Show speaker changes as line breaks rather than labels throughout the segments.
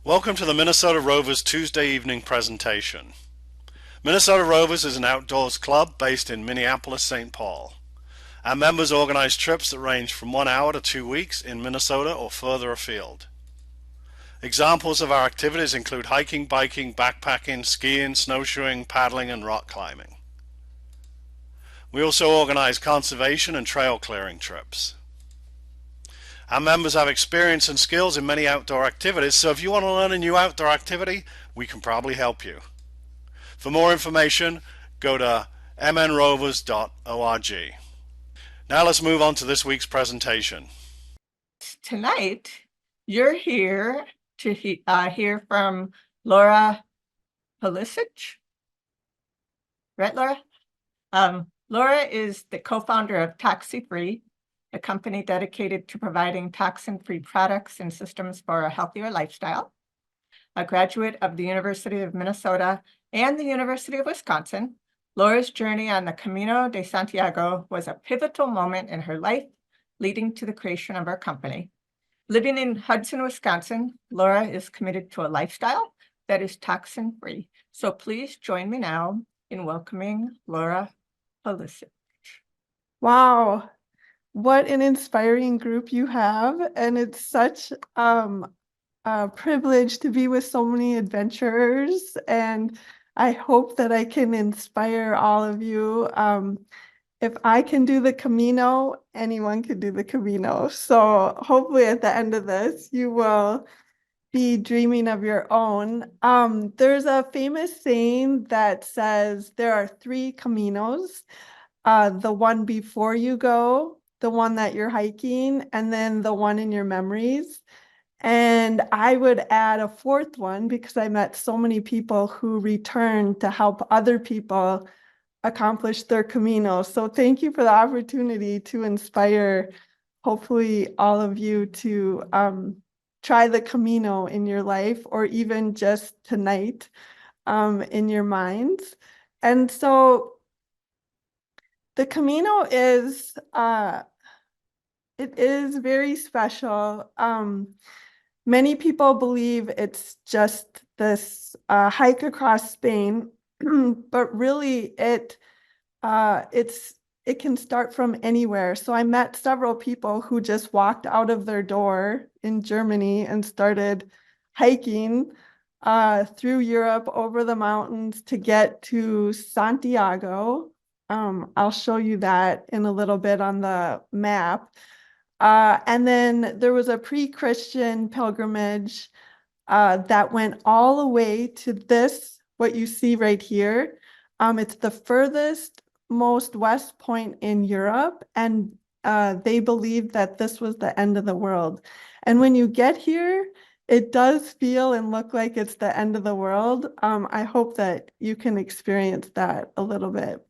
Welcome to the Minnesota Rovers Tuesday evening presentation. Minnesota Rovers is an outdoors club based in Minneapolis, St. Paul. Our members organize trips that range from 1 hour to 2 weeks in Minnesota or further afield. Examples of our activities include hiking, biking, backpacking, skiing, snowshoeing, paddling, and rock climbing. We also organize conservation and trail clearing trips. Our members have experience and skills in many outdoor activities, so if you want to learn a new outdoor activity, we can probably help you. For more information, go to mnrovers.org. Now let's move on to this week's presentation.
Tonight, you're here to hear from Laura Paulisich. Right, Laura? Laura is the co-founder of TOXYFREE, a company dedicated to providing toxin-free products and systems for a healthier lifestyle. A graduate of the University of Minnesota and the University of Wisconsin, Laura's journey on the Camino de Santiago was a pivotal moment in her life, leading to the creation of our company. Living in Hudson, Wisconsin, Laura is committed to a lifestyle that is toxin-free. So please join me now in welcoming Laura Paulisich.
Wow, what an inspiring group you have. And it's such a privilege to be with so many adventurers. And I hope that I can inspire all of you. If I can do the Camino, anyone can do the Camino. So hopefully at the end of this, you will be dreaming of your own. There's a famous saying that says there are 3 Caminos. The one before you go, the one that you're hiking, and then the one in your memories. And I would add a 4th one because I met so many people who returned to help other people accomplish their Camino. So thank you for the opportunity to inspire, hopefully, all of you to try the Camino in your life, or even just tonight in your minds. And so the Camino is it is very special. Many people believe it's just this hike across Spain, but really it can start from anywhere. So I met several people who just walked out of their door in Germany and started hiking through Europe over the mountains to get to Santiago. I'll show you that in a little bit on the map. And then there was a pre-Christian pilgrimage that went all the way to this, what you see right here. It's the furthest, most west point in Europe, and they believed that this was the end of the world. And when you get here, it does feel and look like it's the end of the world. I hope that you can experience that a little bit.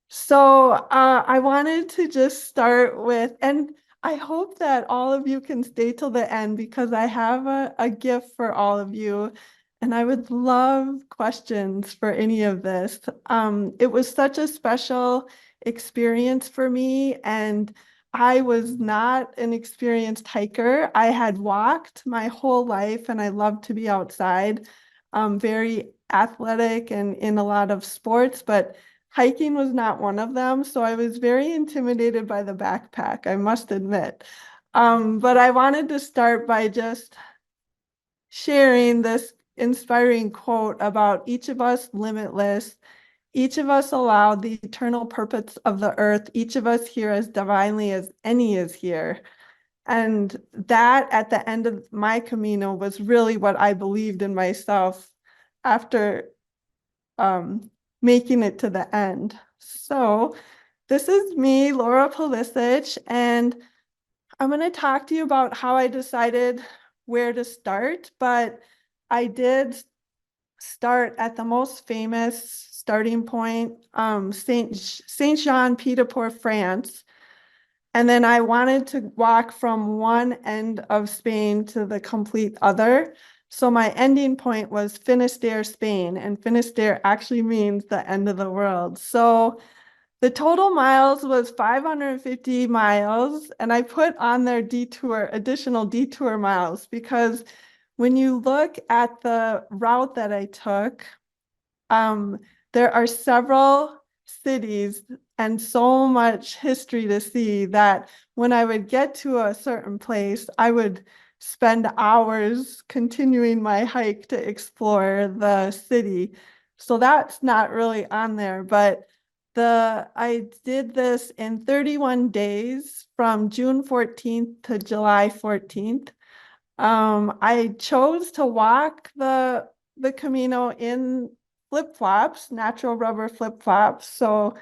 So I wanted to just start with, and I hope that all of you can stay till the end because I have a gift for all of you, and I would love questions for any of this. It was such a special experience for me, and I was not an experienced hiker. I had walked my whole life, and I love to be outside, very athletic and in a lot of sports, but hiking was not one of them, so I was very intimidated by the backpack, I must admit. But I wanted to start by just sharing this inspiring quote about each of us limitless, each of us allowed the eternal purpose of the earth, each of us here as divinely as any is here. And that at the end of my Camino was really what I believed in myself after making it to the end. So this is me, Laura Paulisich, and I'm going to talk to you about how I decided where to start, but I did start at the most famous starting point, Saint-Jean-Pied-de-Port, France. And then I wanted to walk from one end of Spain to the complete other. So my ending point was Finisterre, Spain, and Finisterre actually means the end of the world. So the total miles was 550 miles, and I put on there additional detour miles, because when you look at the route that I took, there are several cities and so much history to see that when I would get to a certain place, I would spend hours continuing my hike to explore the city. So that's not really on there, but I did this in 31 days from June 14th to July 14th. I chose to walk the Camino in flip-flops, natural rubber flip-flops. So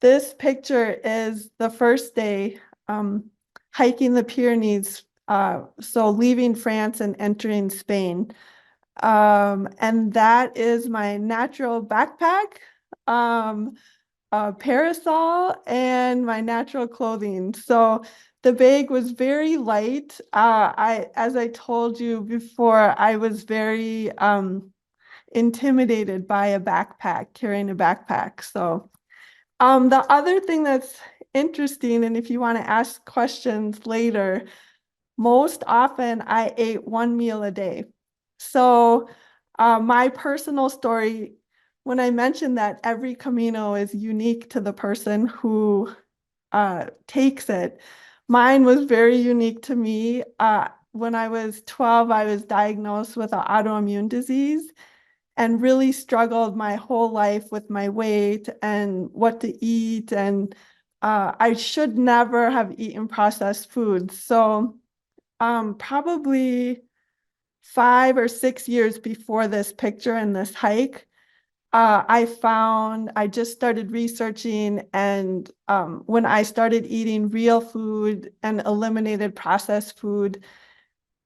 this picture is the first day hiking the Pyrenees, so leaving France and entering Spain. And that is my natural backpack, a parasol, and my natural clothing. So the bag was very light. As I told you before, I was very intimidated by a backpack, carrying a backpack. So the other thing that's interesting, and if you want to ask questions later, most often I ate one meal a day. So my personal story, when I mentioned that every Camino is unique to the person who takes it, mine was very unique to me. When I was 12, I was diagnosed with an autoimmune disease and really struggled my whole life with my weight and what to eat. And I should never have eaten processed foods. So probably 5 or 6 years before this picture and this hike, I just started researching, and when I started eating real food and eliminated processed food,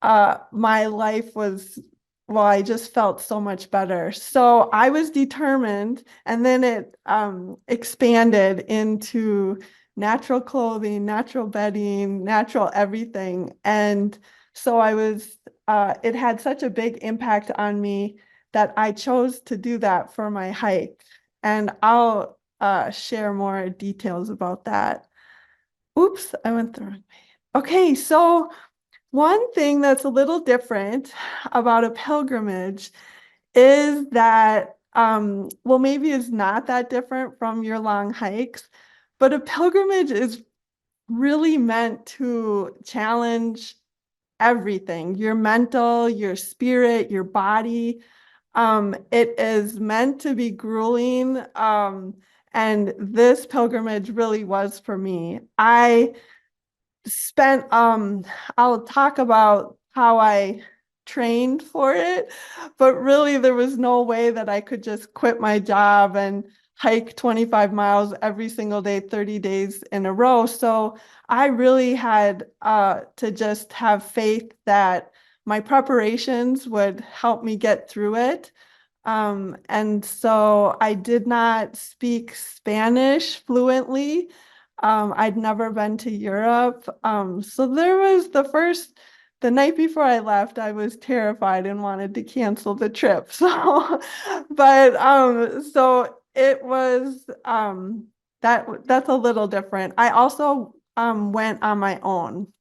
my life was, well, I just felt so much better. So I was determined, and then it expanded into natural clothing, natural bedding, natural everything. And so it had such a big impact on me that I chose to do that for my hike. And I'll share more details about that. Oops, I went the wrong way. Okay, so one thing that's a little different about a pilgrimage is that, well, maybe it's not that different from your long hikes, but a pilgrimage is really meant to challenge everything, your mental, your spirit, your body. It is meant to be grueling. And this pilgrimage really was for me. I spent I'll talk about how I trained for it, but really there was no way that I could just quit my job and hike 25 miles every single day 30 days in a row. So I really had to just have faith that my preparations would help me get through it. And so I did not speak Spanish fluently. I'd never been to Europe. So there was the night before I left, I was terrified and wanted to cancel the trip. So, but so it was that's a little different. I also went on my own.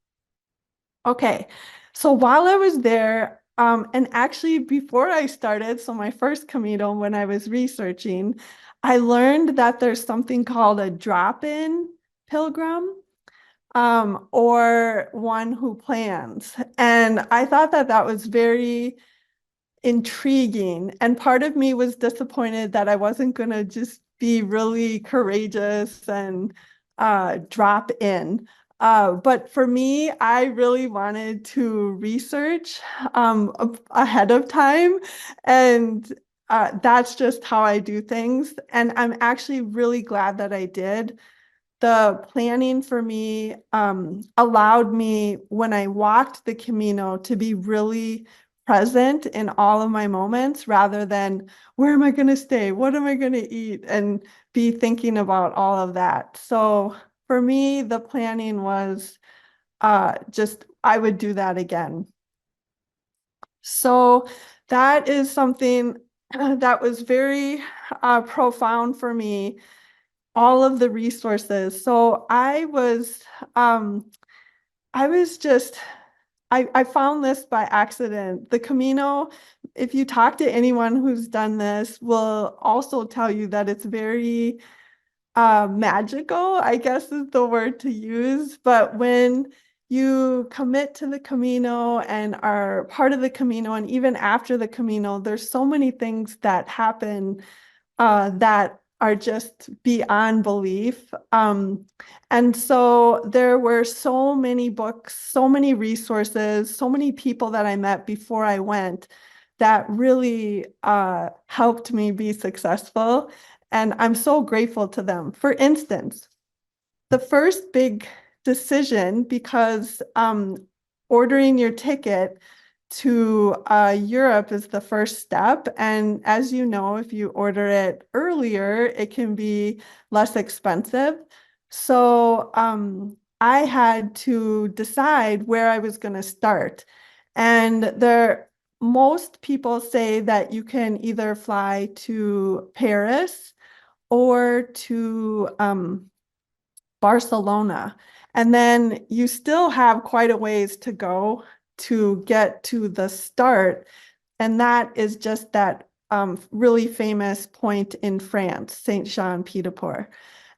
Okay, so while I was there, and actually before I started, so my first Camino, when I was researching, I learned that there's something called a drop-in pilgrim, or one who plans. And I thought that that was very intriguing. And part of me was disappointed that I wasn't going to just be really courageous and drop in. But for me, I really wanted to research ahead of time. And that's just how I do things. And I'm actually really glad that I did. The planning for me allowed me, when I walked the Camino, to be really present in all of my moments rather than where am I going to stay? What am I going to eat? And be thinking about all of that. So for me, the planning was just, I would do that again. So that is something that was very profound for me, all of the resources. So I was just I found this by accident. The Camino, if you talk to anyone who's done this, will also tell you that it's very magical, I guess is the word to use. But when you commit to the Camino and are part of the Camino, and even after the Camino, there's so many things that happen that are just beyond belief. And so there were so many books, so many resources, so many people that I met before I went that really helped me be successful. And I'm so grateful to them. For instance, the first big decision, because ordering your ticket to Europe is the first step. And as you know, if you order it earlier, it can be less expensive. So I had to decide where I was going to start. And most people say that you can either fly to Paris or to Barcelona. And then you still have quite a ways to go to get to the start. And that is just that really famous point in France, Saint-Jean-Pied-de-Port.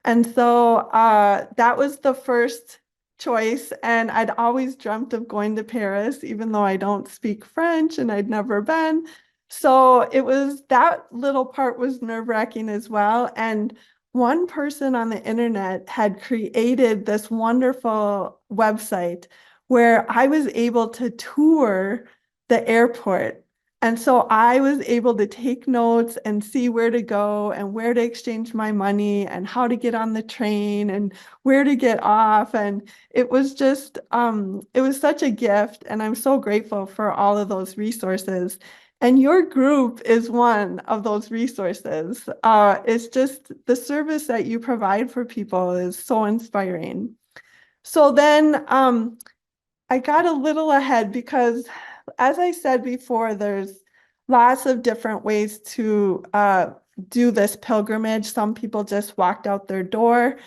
And so that was the first choice. And I'd always dreamt of going to Paris, even though I don't speak French and I'd never been. So it was, that little part was nerve-wracking as well. And one person on the internet had created this wonderful website where I was able to tour the airport. And so I was able to take notes and see where to go and where to exchange my money and how to get on the train and where to get off. And it was just, it was such a gift. And I'm so grateful for all of those resources. And your group is one of those resources. It's just the service that you provide for people is so inspiring. So then I got a little ahead because, as I said before, there's lots of different ways to do this pilgrimage. Some people just walked out their door.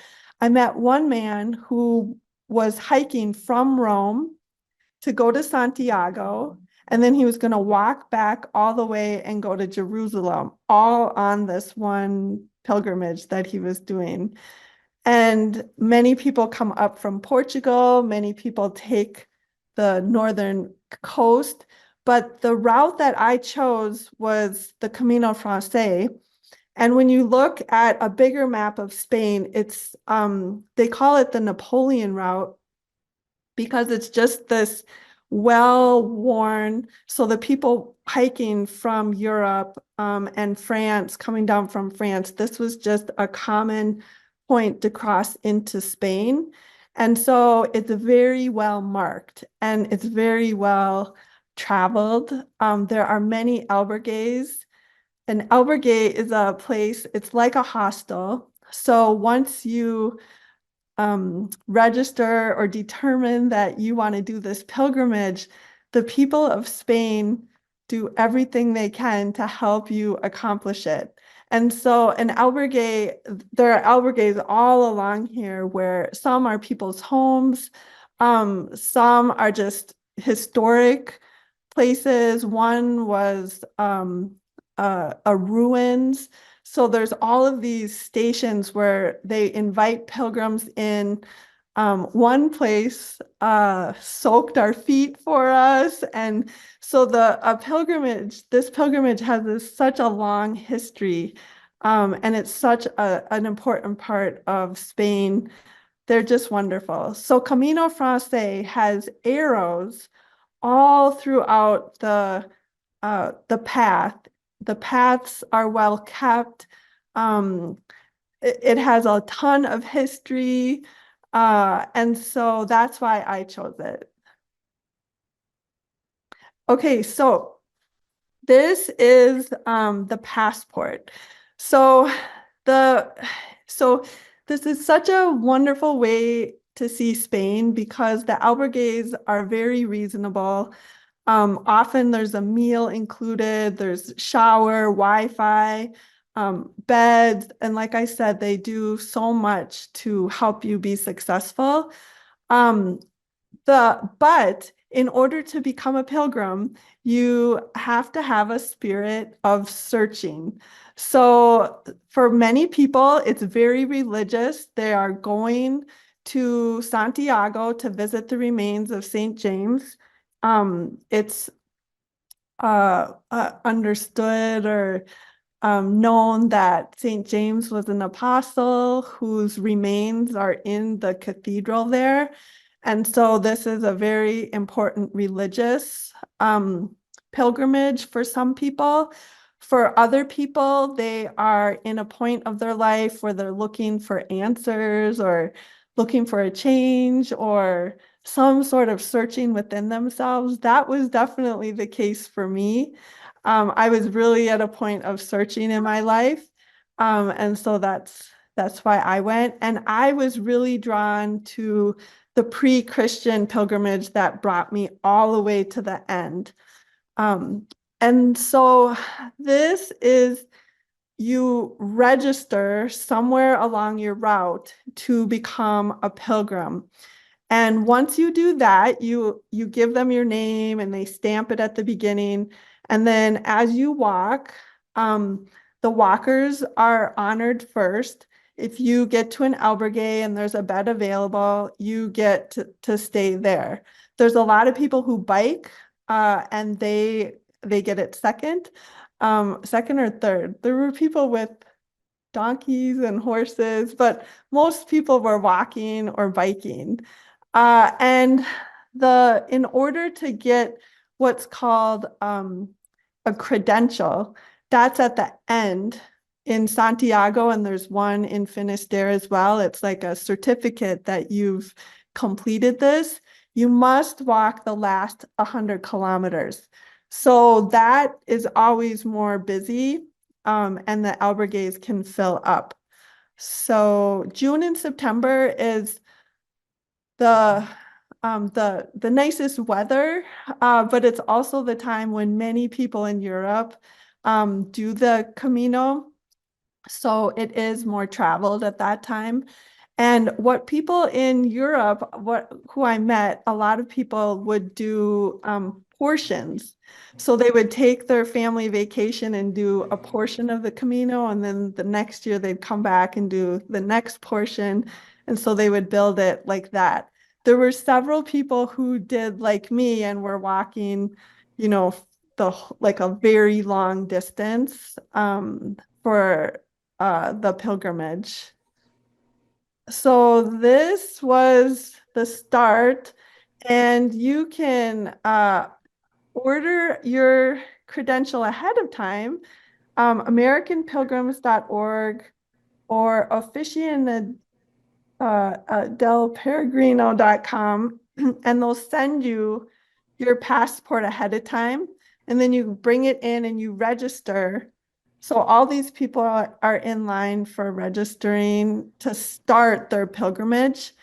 I met one man who was hiking from Rome to go to Santiago, and then he was going to walk back all the way and go to Jerusalem, all on this one pilgrimage that he was doing. And many people come up from Portugal, many people take the northern coast, but the route that I chose was the Camino Francés. And when you look at a bigger map of Spain, it's they call it the Napoleon route because it's just this well-worn. So the people hiking from Europe and France, coming down from France, this was just a common point to cross into Spain. And so it's very well marked and it's very well traveled. There are many albergues. An albergue is a place, it's like a hostel. So once you register or determine that you want to do this pilgrimage, the people of Spain do everything they can to help you accomplish it. And so an albergue, there are albergues all along here where some are people's homes, some are just historic places. One was a ruins. So there's all of these stations where they invite pilgrims in. One place soaked our feet for us. And so this pilgrimage has such a long history. And it's such an important part of Spain. They're just wonderful. So Camino Francés has arrows all throughout the path. The paths are well kept. It has a ton of history. And so that's why I chose it. Okay, so this is the passport. So this is such a wonderful way to see Spain because the albergues are very reasonable. Often there's a meal included, there's shower, Wi-Fi, beds, and like I said, they do so much to help you be successful. But in order to become a pilgrim, you have to have a spirit of searching. So for many people, it's very religious. They are going to Santiago to visit the remains of St. James. It's understood or known that St. James was an apostle whose remains are in the cathedral there. And so this is a very important religious pilgrimage for some people. For other people, they are in a point of their life where they're looking for answers or looking for a change or some sort of searching within themselves. That was definitely the case for me. I was really at a point of searching in my life. And so that's why I went. And I was really drawn to the pre-Christian pilgrimage that brought me all the way to the end. And so this is, you register somewhere along your route to become a pilgrim. And once you do that, you give them your name and they stamp it at the beginning. And then as you walk, the walkers are honored first. If you get to an albergue and there's a bed available, you get to stay there. There's a lot of people who bike and they get it second or third. There were people with donkeys and horses, but most people were walking or biking. And in order to get what's called a credential, that's at the end in Santiago, and there's one in Finisterre as well. It's like a certificate that you've completed this. You must walk the last 100 kilometers. So that is always more busy, and the albergues can fill up. So June and September is the nicest weather, but it's also the time when many people in Europe do the Camino. So it is more traveled at that time. And what people in Europe, who I met, a lot of people would do portions. So they would take their family vacation and do a portion of the Camino, and then the next year they'd come back and do the next portion. And so they would build it like that. There were several people who did like me and were walking, like a very long distance for the pilgrimage. So this was the start, and you can order your credential ahead of time, americanpilgrims.org or delperegrino.com, and they'll send you your passport ahead of time, and then you bring it in and you register. So all these people are in line for registering to start their pilgrimage.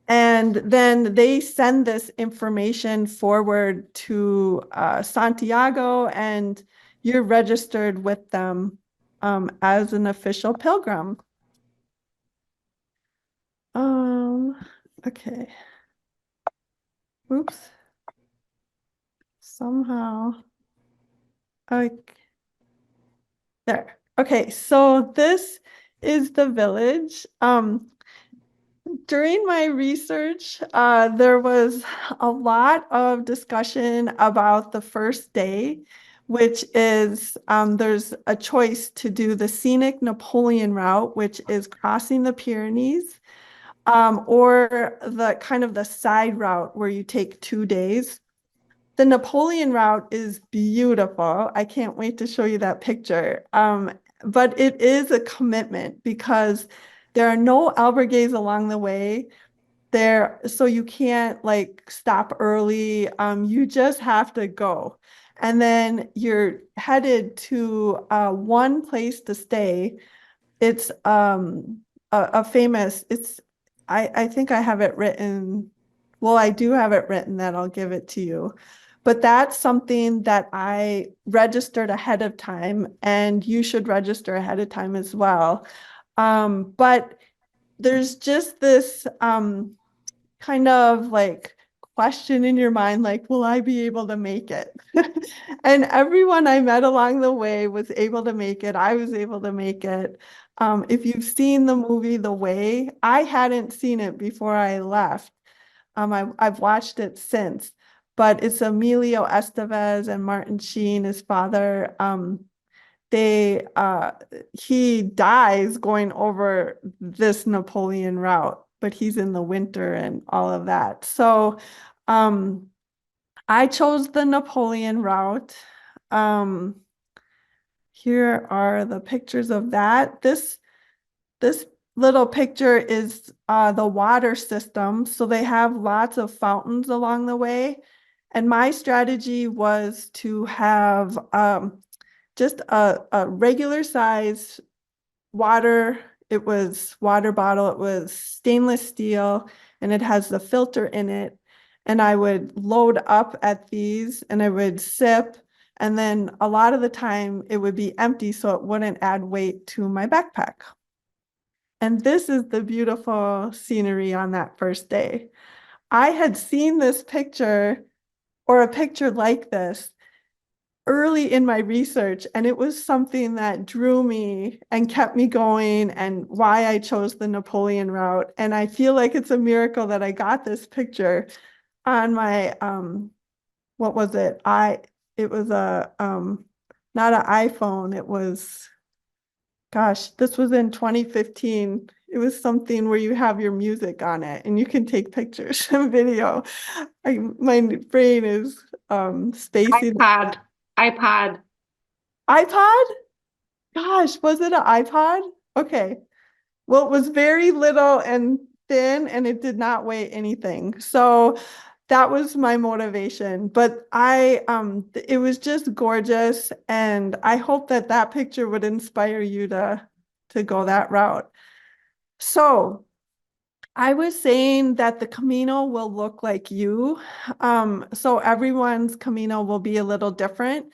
And then they send this information forward to Santiago, and you're registered with them as an official pilgrim. Okay. Oops. Somehow. There. Okay, so this is the village. During my research, there was a lot of discussion about the first day, which is there's a choice to do the scenic Napoleon route, which is crossing the Pyrenees, or the kind of the side route where you take 2 days. The Napoleon route is beautiful. I can't wait to show you that picture. But it is a commitment because there are no albergues along the way there, so you can't like stop early. You just have to go. And then you're headed to one place to stay. It's a famous, I think I have it written. Well, I do have it written that I'll give it to you. But that's something that I registered ahead of time, and you should register ahead of time as well. But there's just this kind of like question in your mind, like, will I be able to make it? And everyone I met along the way was able to make it. I was able to make it. If you've seen the movie The Way, I hadn't seen it before I left. I've watched it since, but it's Emilio Estevez and Martin Sheen, his father. He dies going over this Napoleon route, but he's in the winter and all of that. So I chose the Napoleon route. Here are the pictures of that. This little picture is the water system. So they have lots of fountains along the way. And my strategy was to have just a regular size water. It was water bottle. It was stainless steel and it has the filter in it. And I would load up at these and I would sip. And then a lot of the time it would be empty so it wouldn't add weight to my backpack. And this is the beautiful scenery on that first day. I had seen this picture or a picture like this early in my research, and it was something that drew me and kept me going and why I chose the Napoleon route. And I feel like it's a miracle that I got this picture on my, what was it? It was a, not an iPhone. It was, gosh, this was in 2015. It was something where you have your music on it and you can take pictures and video. My brain is spacing.
iPod.
iPod? Gosh, was it an iPod? Okay. Well, it was very little and thin and it did not weigh anything. So that was my motivation. But it was just gorgeous. And I hope that that picture would inspire you to go that route. So I was saying that the Camino will look like you. So everyone's Camino will be a little different.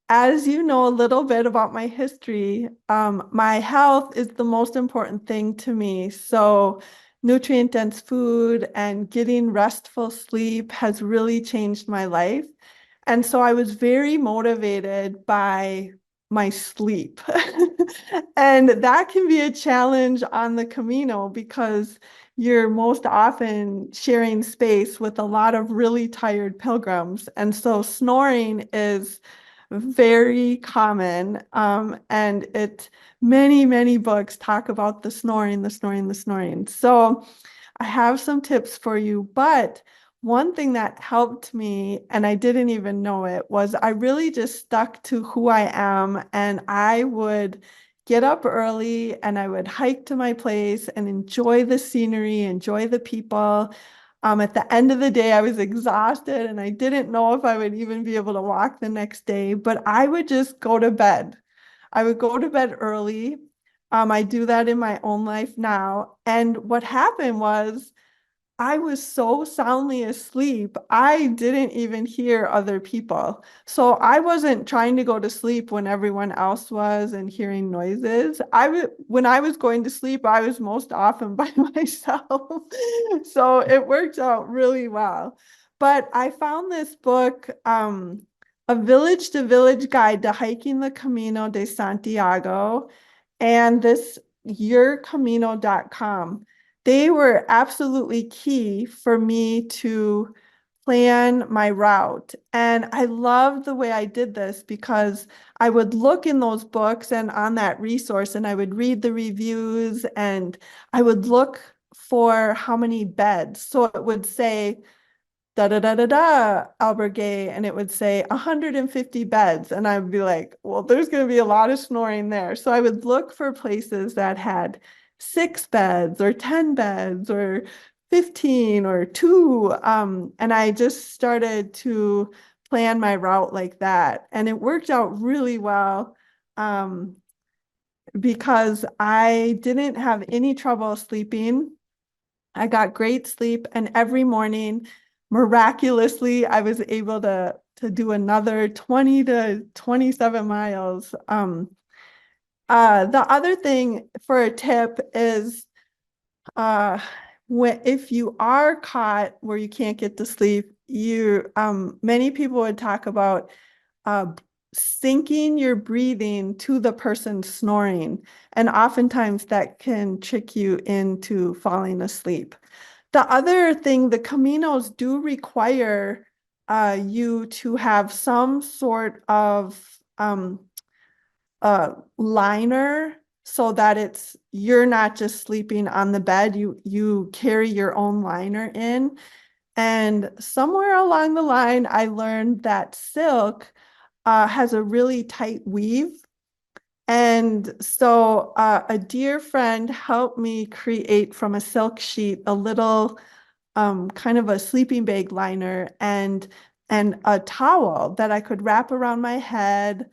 As you know a little bit about my history, my health is the most important thing to me. So nutrient-dense food and getting restful sleep has really changed my life. And so I was very motivated by my sleep. And that can be a challenge on the Camino because you're most often sharing space with a lot of really tired pilgrims. And so snoring is very common. And many books talk about the snoring. So I have some tips for you, but one thing that helped me, and I didn't even know it, was I really just stuck to who I am, and I would get up early and I would hike to my place and enjoy the scenery, enjoy the people. At the end of the day, I was exhausted and I didn't know if I would even be able to walk the next day, but I would just go to bed. I would go to bed early. I do that in my own life now. And what happened was I was so soundly asleep, I didn't even hear other people. So I wasn't trying to go to sleep when everyone else was and hearing noises. When I was going to sleep, I was most often by myself. So it worked out really well. But I found this book, A Village to Village Guide to Hiking the Camino de Santiago, and this yourcamino.com. They were absolutely key for me to plan my route. And I loved the way I did this because I would look in those books and on that resource and I would read the reviews and I would look for how many beds. So it would say albergue, and it would say 150 beds. And I'd be like, well, there's going to be a lot of snoring there. So I would look for places that had 6 beds or 10 beds or 15 or 2. And I just started to plan my route like that. And it worked out really well because I didn't have any trouble sleeping. I got great sleep, and every morning, miraculously, I was able to do another 20 to 27 miles. The other thing for a tip is if you are caught where you can't get to sleep, many people would talk about syncing your breathing to the person snoring. And oftentimes that can trick you into falling asleep. The other thing, the Caminos do require you to have some sort of liner so that you're not just sleeping on the bed, you carry your own liner in. And somewhere along the line, I learned that silk has a really tight weave. And so a dear friend helped me create from a silk sheet a little kind of a sleeping bag liner and a towel that I could wrap around my head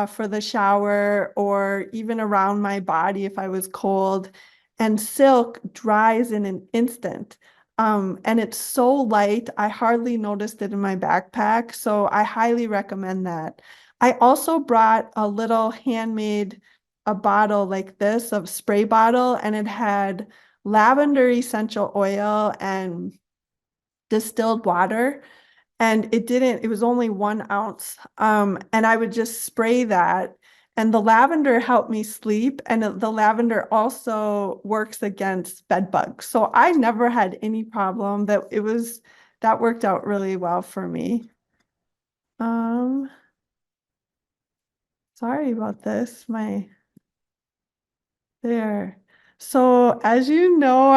for the shower or even around my body if I was cold. And silk dries in an instant. And it's so light, I hardly noticed it in my backpack. So I highly recommend that. I also brought a little handmade a bottle like this of spray bottle, and it had lavender essential oil and distilled water. And it was only 1 ounce. And I would just spray that. And the lavender helped me sleep. And the lavender also works against bed bugs. So I never had any problem. That worked out really well for me. Sorry about this. There. So as you know,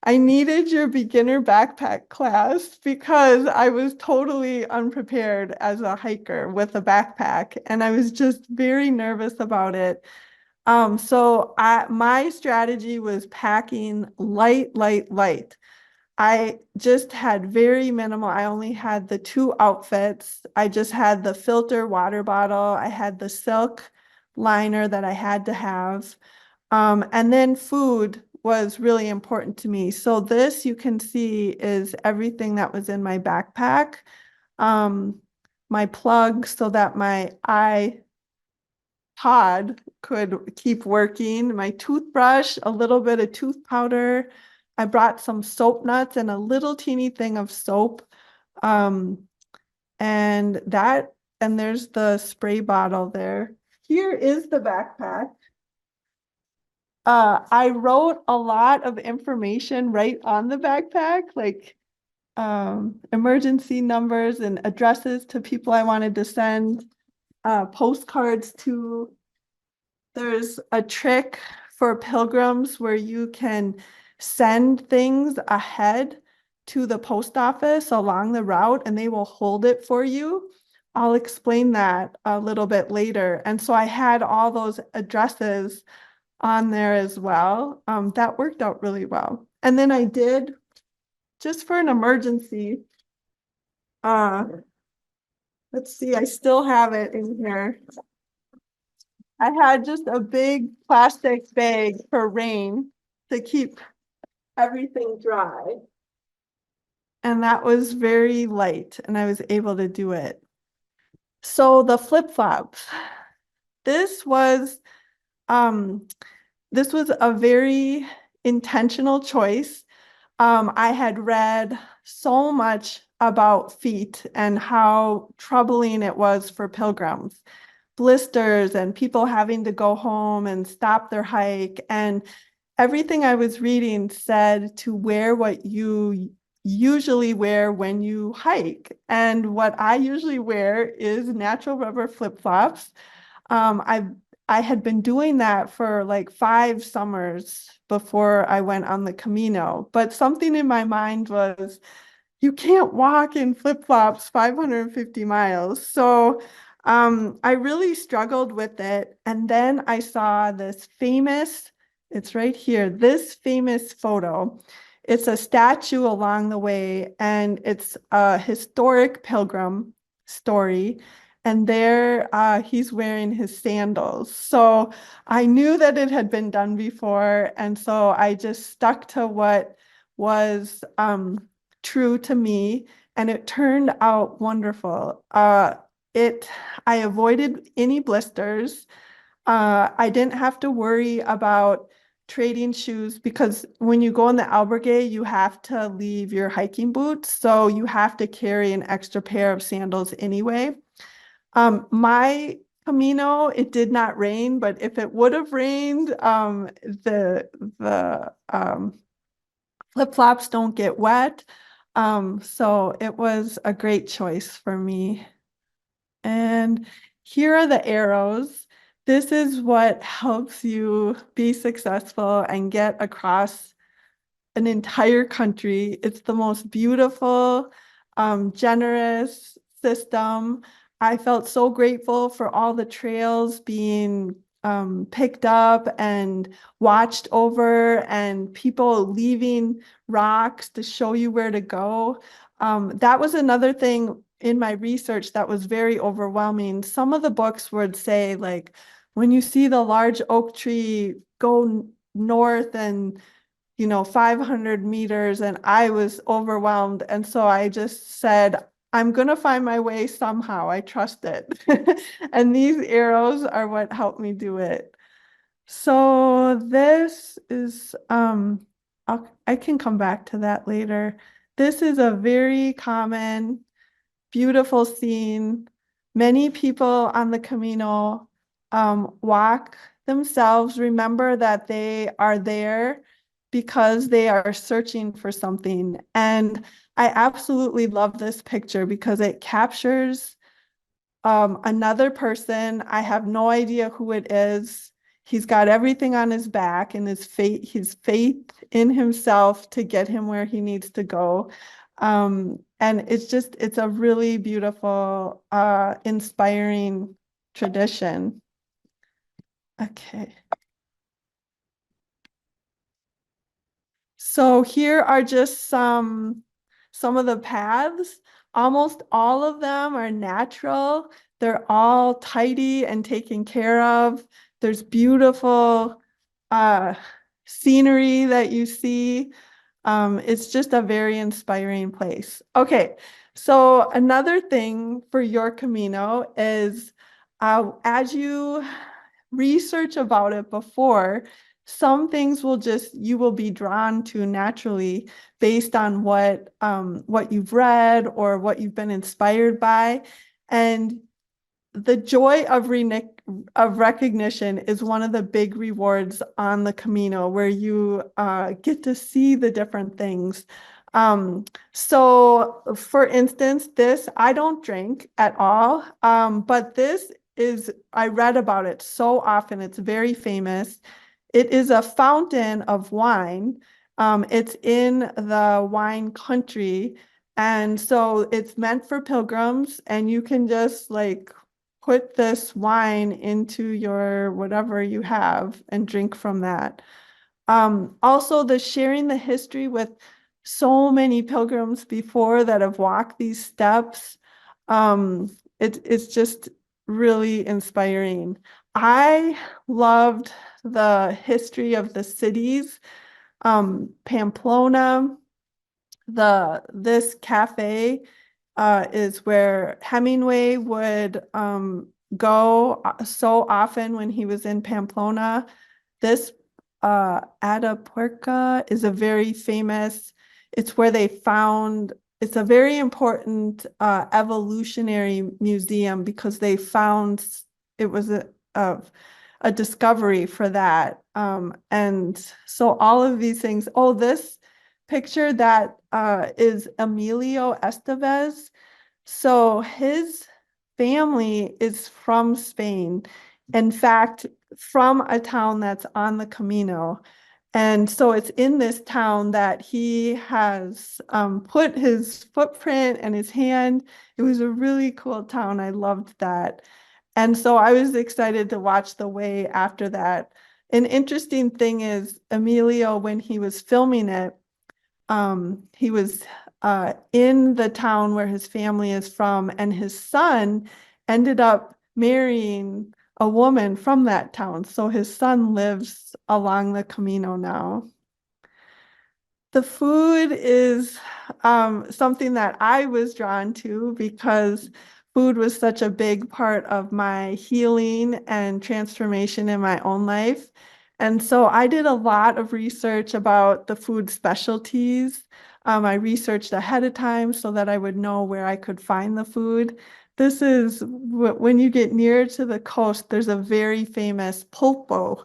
I needed your beginner backpack class because I was totally unprepared as a hiker with a backpack, and I was just very nervous about it. So my strategy was packing light, light, light. I just had very minimal. I only had the 2 outfits. I just had the filter water bottle. I had the silk liner that I had to have. And then food was really important to me. So this you can see is everything that was in my backpack. My plug so that my iPod could keep working, my toothbrush, a little bit of tooth powder. I brought some soap nuts and a little teeny thing of soap. And there's the spray bottle there. Here is the backpack. I wrote a lot of information right on the backpack, like emergency numbers and addresses to people I wanted to send postcards to. There's a trick for pilgrims where you can send things ahead to the post office along the route and they will hold it for you. I'll explain that a little bit later. And so I had all those addresses on there as well. That worked out really well. And then I did, just for an emergency, let's see, I still have it in here. I had just a big plastic bag for rain to keep everything dry. And that was very light and I was able to do it. So the flip-flops, this was a very intentional choice. I had read so much about feet and how troubling it was for pilgrims, blisters and people having to go home and stop their hike. And everything I was reading said to wear what you usually wear when you hike. And what I usually wear is natural rubber flip-flops. I had been doing that for like 5 summers before I went on the Camino, but something in my mind was, you can't walk in flip-flops 550 miles. So I really struggled with it. And then I saw it's right here, this famous photo. It's a statue along the way, and it's a historic pilgrim story. And there he's wearing his sandals. So I knew that it had been done before. And so I just stuck to what was true to me. And it turned out wonderful. I avoided any blisters. I didn't have to worry about trading shoes because when you go in the albergue, you have to leave your hiking boots. So you have to carry an extra pair of sandals anyway. My Camino, it did not rain, but if it would have rained, the flip-flops don't get wet. So it was a great choice for me. And here are the arrows. This is what helps you be successful and get across an entire country. It's the most beautiful, generous system. I felt so grateful for all the trails being picked up and watched over and people leaving rocks to show you where to go. That was another thing in my research that was very overwhelming. Some of the books would say, like, when you see the large oak tree, go north and 500 meters, and I was overwhelmed. And so I just said, I'm going to find my way somehow. I trust it. And these arrows are what helped me do it. So this is, I can come back to that later. This is a very common, beautiful scene. Many people on the Camino walk themselves, remember that they are there because they are searching for something. And I absolutely love this picture because it captures another person. I have no idea who it is. He's got everything on his back and his faith in himself to get him where he needs to go. And it's a really beautiful, inspiring tradition. Okay. So here are just some of the paths. Almost all of them are natural. They're all tidy and taken care of. There's beautiful scenery that you see. It's just a very inspiring place. Okay, so another thing for your Camino is as you research about it before, some things you will be drawn to naturally based on what you've read or what you've been inspired by. And the joy of recognition is one of the big rewards on the Camino, where you get to see the different things. So for instance, I don't drink at all, but I read about it so often. It's very famous. It is a fountain of wine. It's in the wine country. And so it's meant for pilgrims, and you can just put this wine into your whatever you have and drink from that. Also, sharing the history with so many pilgrims before that have walked these steps. It's just really inspiring. I loved the history of the cities. Pamplona, this cafe is where Hemingway would go so often when he was in Pamplona. This Atapuerca is a very famous, it's where they found, it's a very important evolutionary museum because they found it was a discovery for that. And so all of these things, this picture that is Emilio Estevez. So his family is from Spain. In fact, from a town that's on the Camino. And so it's in this town that he has put his footprint and his hand. It was a really cool town. I loved that. And so I was excited to watch the way after that. An interesting thing is Emilio, when he was filming it, he was in the town where his family is from, and his son ended up marrying a woman from that town. So his son lives along the Camino now. The food is something that I was drawn to because food was such a big part of my healing and transformation in my own life. And so I did a lot of research about the food specialties. I researched ahead of time so that I would know where I could find the food. This is when you get near to the coast, there's a very famous pulpo,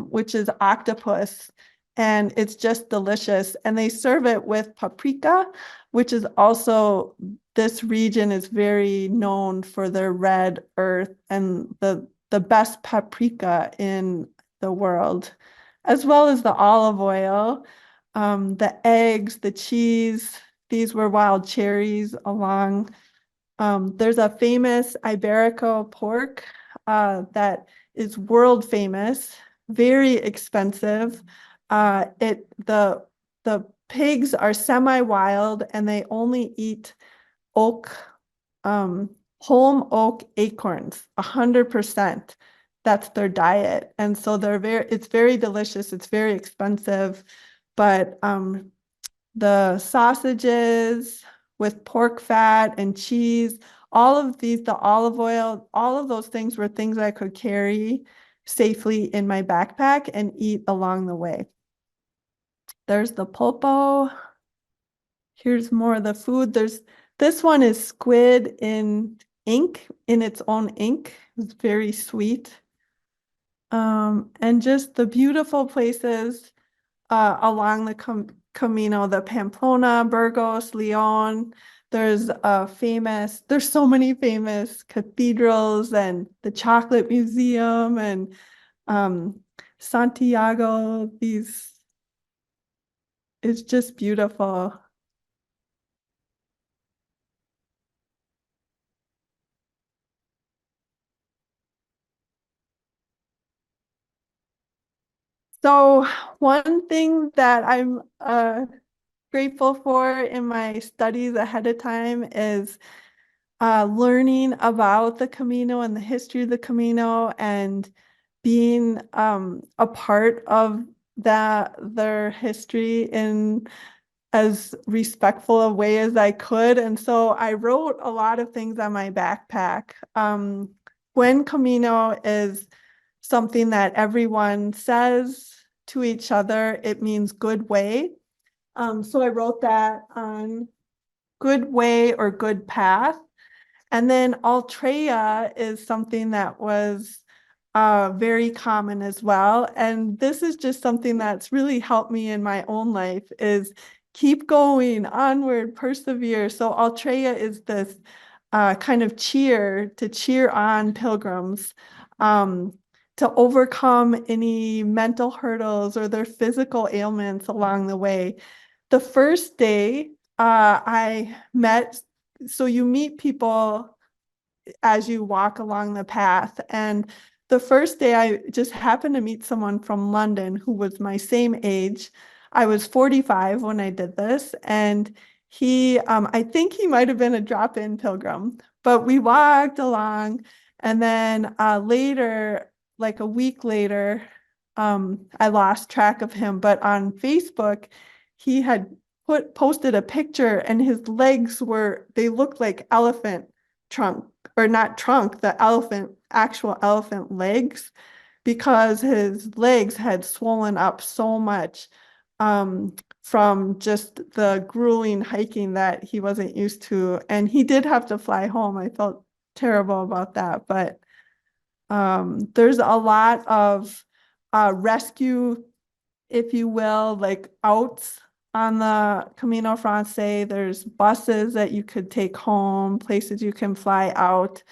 which is octopus, and it's just delicious. And they serve it with paprika, which is also, this region is very known for their red earth and the best paprika in the world, as well as the olive oil, the eggs, the cheese. These were wild cherries along. There's a famous Iberico pork that is world famous, very expensive. The pigs are semi-wild and they only eat oak, home oak acorns, 100%. That's their diet. And so it's very delicious. It's very expensive, but the sausages with pork fat and cheese, all of these, the olive oil, all of those things were things I could carry safely in my backpack and eat along the way. There's the pulpo. Here's more of the food. This one is squid in ink, in its own ink. It's very sweet. And just the beautiful places along the Camino, the Pamplona, Burgos, Leon. There's so many famous cathedrals and the Chocolate Museum and Santiago. It's just beautiful. So one thing that I'm grateful for in my studies ahead of time is learning about the Camino and the history of the Camino and being a part of their history in as respectful a way as I could. And so I wrote a lot of things on my backpack. Buen Camino is something that everyone says to each other. It means good way. So I wrote that on good way or good path. And then Altrea is something that was very common as well. And this is just something that's really helped me in my own life is keep going, onward, persevere. So Altrea is this kind of cheer to cheer on pilgrims to overcome any mental hurdles or their physical ailments along the way. The first day so you meet people as you walk along the path. And the first day I just happened to meet someone from London who was my same age. I was 45 when I did this. And I think he might have been a drop-in pilgrim, but we walked along. And then later, like a week later, I lost track of him, but on Facebook, he had posted a picture and his legs they looked like elephant trunk, or not trunk, the actual elephant legs, because his legs had swollen up so much from just the grueling hiking that he wasn't used to. And he did have to fly home. I felt terrible about that, but there's a lot of rescue, if you will, like outs on the Camino Francés. There's buses that you could take home, places you can fly out.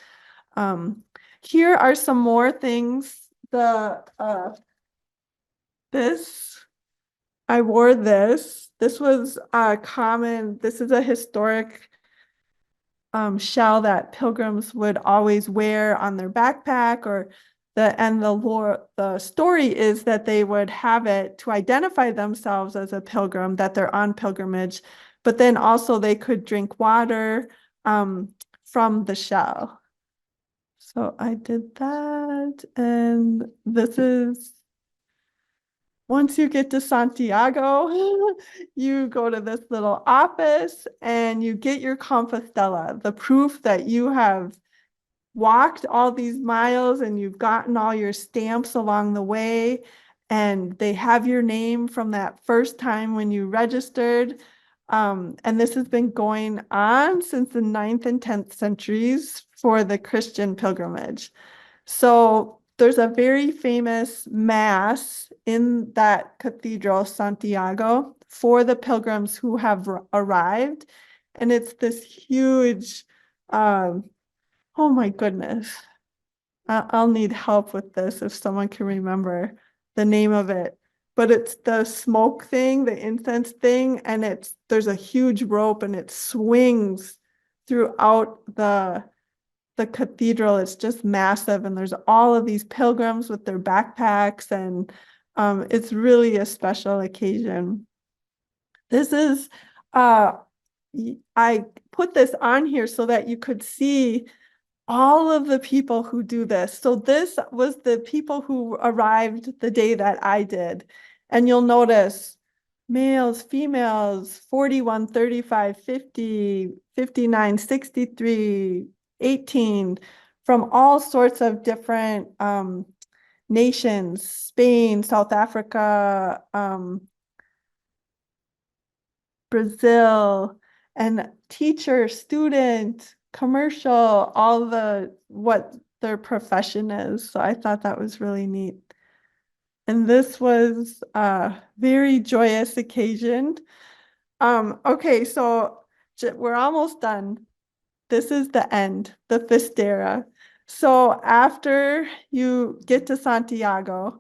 Here are some more things. I wore this. This was common. This is a historic shell that pilgrims would always wear on their backpack, the story is that they would have it to identify themselves as a pilgrim, that they're on pilgrimage, but then also they could drink water from the shell. So I did that, and this is, once you get to Santiago, you go to this little office and you get your Compostela, the proof that you have walked all these miles and you've gotten all your stamps along the way. and they have your name from that first time when you registered. And this has been going on since the 9th and 10th centuries for the Christian pilgrimage. So there's a very famous mass in that cathedral, Santiago, for the pilgrims who have arrived. And it's this huge, oh my goodness. I'll need help with this if someone can remember the name of it. But it's the smoke thing, the incense thing, and there's a huge rope and it swings throughout the cathedral. It's just massive, and there's all of these pilgrims with their backpacks, and it's really a special occasion. This is I put this on here so that you could see all of the people who do this. So this was the people who arrived the day that I did. And you'll notice males, females, 41, 35, 50, 59, 63, 18, from all sorts of different nations, Spain, South Africa, Brazil, and teacher, student, commercial, all what their profession is. So I thought that was really neat. And this was a very joyous occasion. Okay, so we're almost done. This is the end, the Fistera. So after you get to Santiago,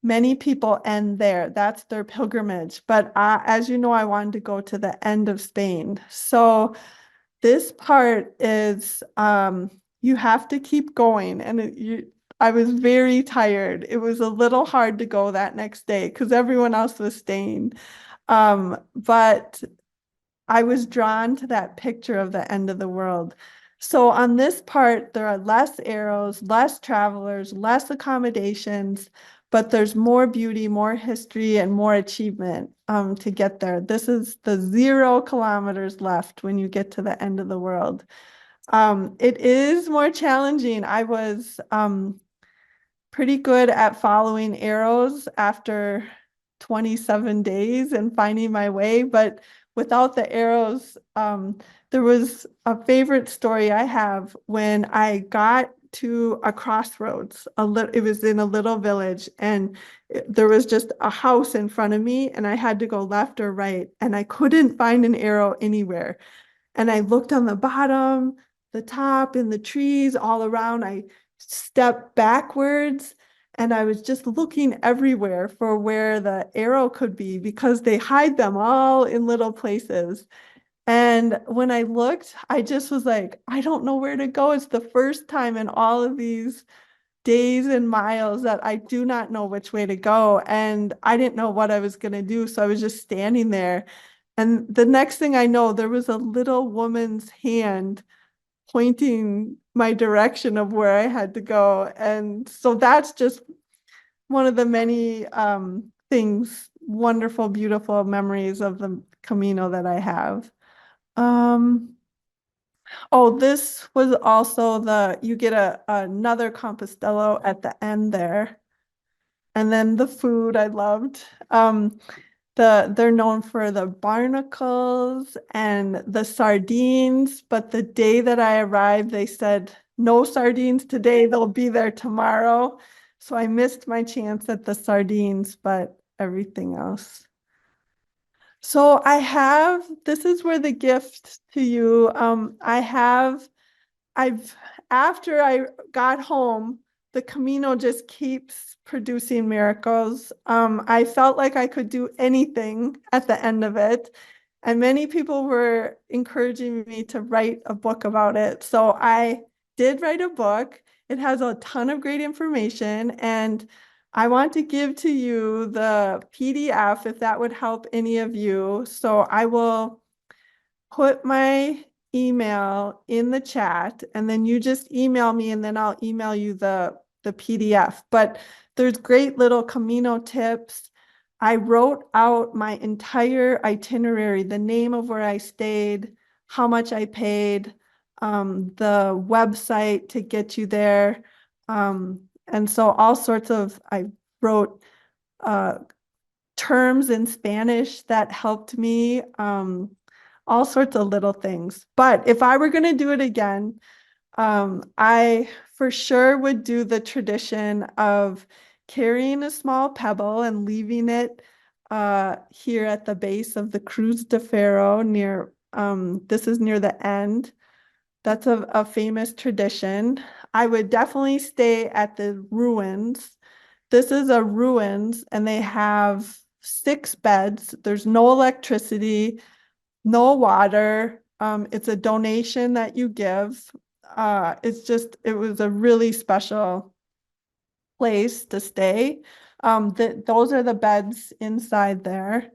many people end there. That's their pilgrimage. But as you know, I wanted to go to the end of Spain. So this part is you have to keep going. And I was very tired. It was a little hard to go that next day because everyone else was staying. But I was drawn to that picture of the end of the world. So on this part, there are less arrows, less travelers, less accommodations, but there's more beauty, more history, and more achievement to get there. This is the 0 kilometers left when you get to the end of the world. It is more challenging. I was pretty good at following arrows after 27 days and finding my way, but without the arrows, there was a favorite story I have when I got to a crossroads. It was in a little village, and there was just a house in front of me, and I had to go left or right, and I couldn't find an arrow anywhere. And I looked on the bottom, the top, in the trees, all around. I stepped backwards, and I was just looking everywhere for where the arrow could be because they hide them all in little places. And when I looked, I just was like, I don't know where to go. It's the first time in all of these days and miles that I do not know which way to go. And I didn't know what I was going to do. So I was just standing there. And the next thing I know, there was a little woman's hand pointing my direction of where I had to go. And so that's just one of the many things, wonderful, beautiful memories of the Camino that I have. Oh, this was also you get another Compostelo at the end there. And then the food I loved. They're known for the barnacles and the sardines, but the day that I arrived, they said, no sardines today, they'll be there tomorrow. So I missed my chance at the sardines, but everything else. So this is where the gift to you, after I got home, the Camino just keeps producing miracles. I felt like I could do anything at the end of it. And many people were encouraging me to write a book about it. So I did write a book. It has a ton of great information. And I want to give to you the PDF if that would help any of you. So I will put my email in the chat, and then you just email me, and then I'll email you the PDF. But there's great little Camino tips. I wrote out my entire itinerary, the name of where I stayed, how much I paid, the website to get you there. And so all sorts of, I wrote terms in Spanish that helped me, all sorts of little things. But if I were going to do it again, I for sure would do the tradition of carrying a small pebble and leaving it here at the base of the Cruz de Ferro near, this is near the end. That's a famous tradition. I would definitely stay at the ruins. This is a ruins and they have 6 beds. There's no electricity, no water. It's a donation that you give. It was a really special place to stay. Those are the beds inside there.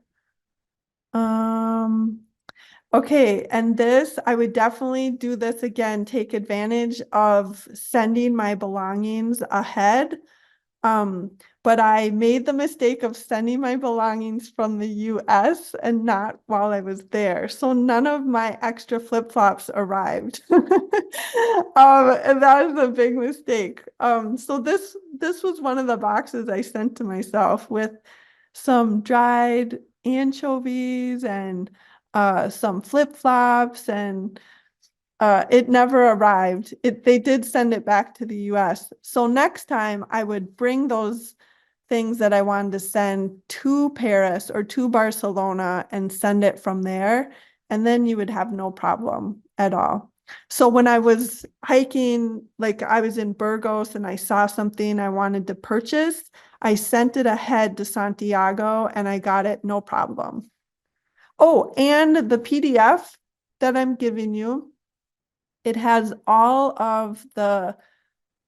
Okay, and this, I would definitely do this again, take advantage of sending my belongings ahead. But I made the mistake of sending my belongings from the US and not while I was there. So none of my extra flip-flops arrived. And that was a big mistake. So this was one of the boxes I sent to myself with some dried anchovies and some flip-flops, and it never arrived. They did send it back to the US. So next time I would bring those things that I wanted to send to Paris or to Barcelona and send it from there. And then you would have no problem at all. So when I was hiking, like I was in Burgos and I saw something I wanted to purchase, I sent it ahead to Santiago and I got it no problem. Oh, and the PDF that I'm giving you, it has all of the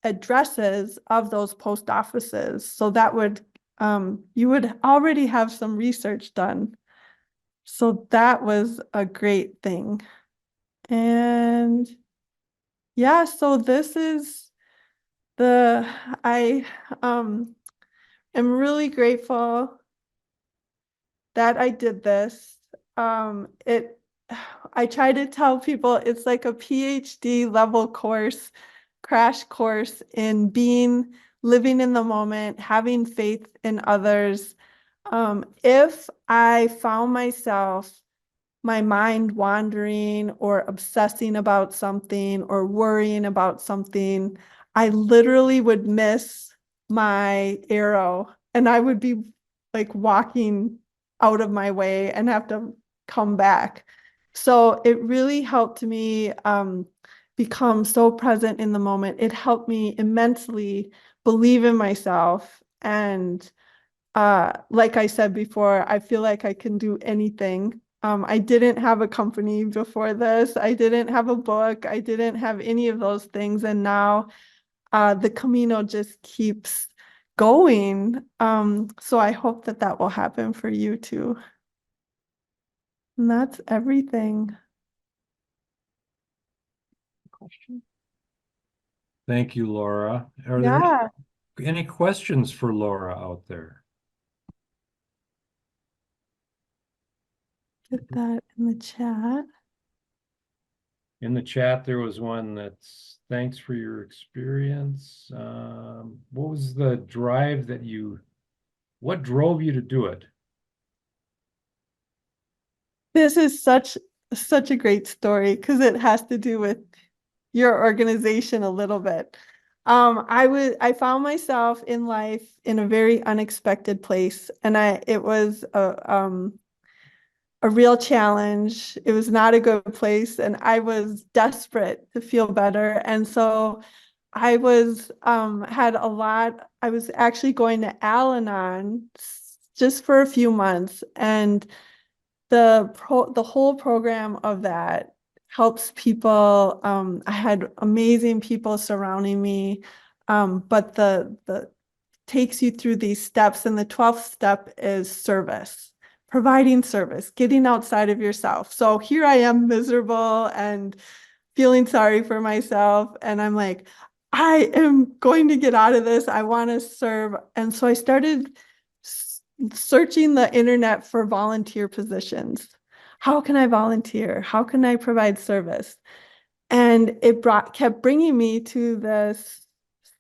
addresses of those post offices. So that would, you would already have some research done. So that was a great thing. And yeah, so this is I am really grateful that I did this. I try to tell people it's like a PhD level course, crash course in living in the moment, having faith in others. If I found my mind wandering or obsessing about something or worrying about something, I literally would miss my arrow and I would be like walking out of my way and have to come back. So it really helped me become so present in the moment. It helped me immensely believe in myself. And like I said before, I feel like I can do anything. I didn't have a company before this. I didn't have a book. I didn't have any of those things. And now the Camino just keeps going. So I hope that that will happen for you too. And that's everything.
Question. Thank you, Laura. Are there any questions for Laura out there?
Get that in the chat.
In the chat, there was one that's thanks for your experience. What was the drive what drove you to do it?
This is such a great story because it has to do with your organization a little bit. I found myself in life in a very unexpected place, and it was a real challenge. It was not a good place, and I was desperate to feel better. And so I was I was actually going to Al-Anon just for a few months, and the whole program of that helps people. I had amazing people surrounding me, but the takes you through these steps, and the 12th step is service. Providing service, getting outside of yourself. So here I am miserable and feeling sorry for myself. And I'm like, I am going to get out of this. I want to serve. And so I started searching the internet for volunteer positions. How can I volunteer? How can I provide service? And it kept bringing me to this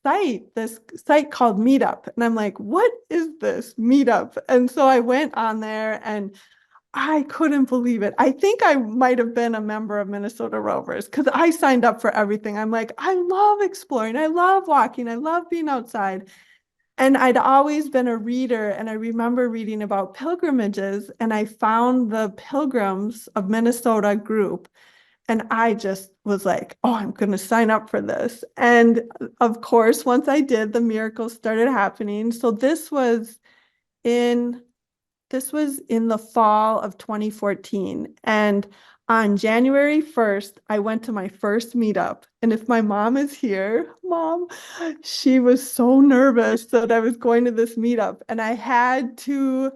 this site called Meetup. And I'm like, what is this Meetup? And so I went on there and I couldn't believe it. I think I might have been a member of Minnesota Rovers because I signed up for everything. I'm like, I love exploring. I love walking. I love being outside. And I'd always been a reader, and I remember reading about pilgrimages, and I found the Pilgrims of Minnesota group. And I just was like, oh, I'm going to sign up for this. And of course, once I did, the miracles started happening. So in this was in the fall of 2014. And on January 1st, I went to my first meetup. And if my mom is here, mom, she was so nervous that I was going to this meetup. And I had to